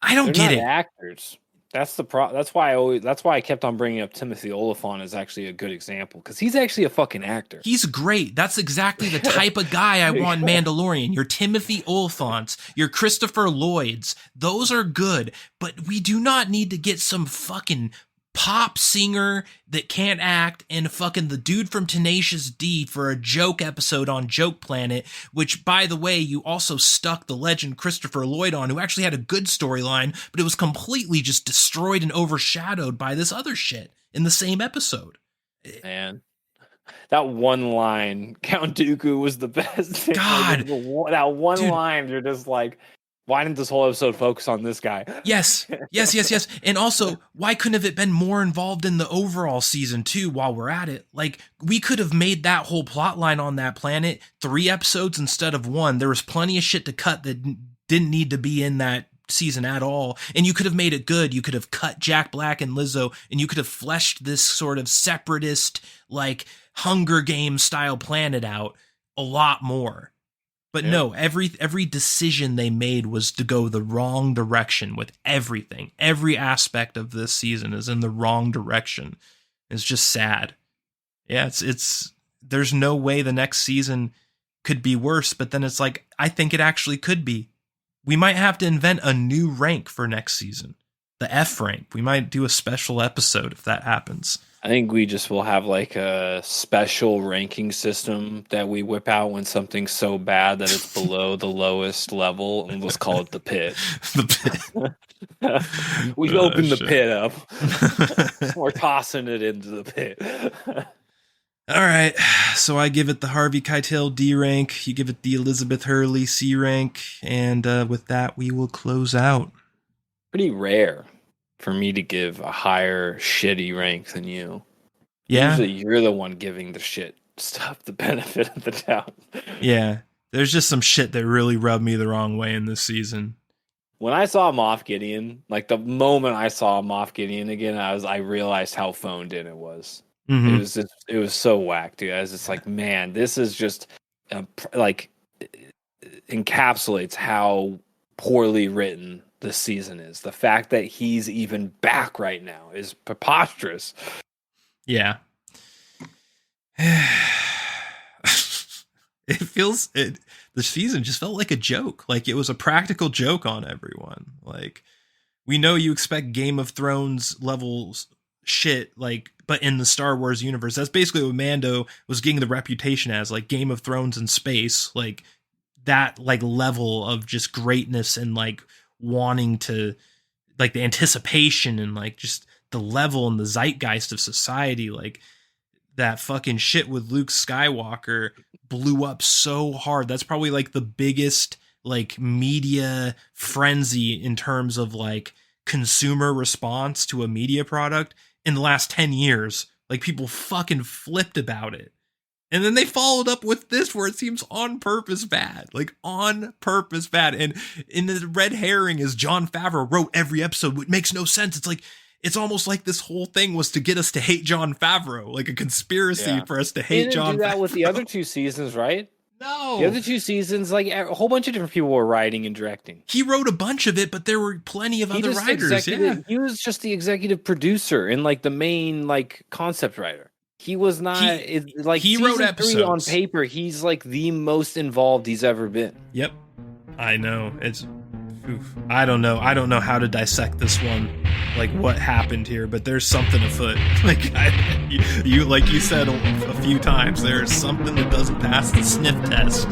I don't get it. Actors. That's the That's why I kept on bringing up Timothy Olyphant as actually a good example, because he's actually a fucking actor. He's great. That's exactly the type of guy I want in Mandalorian. Your Timothy Olyphants, your Christopher Lloyds. Those are good, but we do not need to get some fucking pop singer that can't act and fucking the dude from Tenacious D for a joke episode on Joke Planet, which, by the way, you also stuck the legend Christopher Lloyd on, who actually had a good storyline, but it was completely just destroyed and overshadowed by this other shit in the same episode. Man, that one line, Count Dooku, was the best. God, that one dude. Line, you're just like, why didn't this whole episode focus on this guy? Yes. And also, why couldn't have it been more involved in the overall season too while we're at it? Like, we could have made that whole plot line on that planet 3 episodes instead of 1. There was plenty of shit to cut that didn't need to be in that season at all. And you could have made it good. You could have cut Jack Black and Lizzo, and you could have fleshed this sort of separatist, like, Hunger Games style planet out a lot more. But no, every decision they made was to go the wrong direction with everything. Every aspect of this season is in the wrong direction. It's just sad. Yeah, it's there's no way the next season could be worse, but then it's like, I think it actually could be. We might have to invent a new rank for next season. The F rank. We might do a special episode if that happens. I think we just will have like a special ranking system that we whip out when something's so bad that it's below the lowest level, and let's call it the pit. The pit. We open the pit up. We're tossing it into the pit. All right, so I give it the Harvey Keitel D rank. You give it the Elizabeth Hurley C rank, and with that, we will close out. Pretty rare for me to give a higher shitty rank than you. Yeah. Usually you're the one giving the shit stuff the benefit of the doubt. Yeah. There's just some shit that really rubbed me the wrong way in this season. When I saw Moff Gideon, like the moment I saw Moff Gideon again, I realized how phoned in it was. Mm-hmm. It was so whack, dude. I was just like, man, this is just like encapsulates how poorly written this season is. The fact that he's even back right now is preposterous. Yeah. The season just felt like a joke. Like it was a practical joke on everyone. Like, we know you expect Game of Thrones levels shit, like, but in the Star Wars universe, that's basically what Mando was getting the reputation as, like Game of Thrones in space, like that, like level of just greatness and like wanting to, like the anticipation and like just the level and the zeitgeist of society. Like that fucking shit with Luke Skywalker blew up so hard. That's probably like the biggest like media frenzy in terms of like consumer response to a media product in the last 10 years. Like people fucking flipped about it. And then they followed up with this where it seems on purpose bad. Like on purpose bad. And in the red herring is Jon Favreau wrote every episode, which makes no sense. It's like, it's almost like this whole thing was to get us to hate Jon Favreau, like a conspiracy for us to hate Jon Favreau. He didn't do that with the other two seasons, right? No. The other two seasons, like a whole bunch of different people were writing and directing. He wrote a bunch of it, but there were plenty of other writers. Yeah. He was just the executive producer and like the main like concept writer. He was not he wrote episodes on paper. He's like the most involved he's ever been. Yep, I know. It's I don't know how to dissect this one, like what happened here, but there's something afoot. Like you like you said a few times, there's something that doesn't pass the sniff test.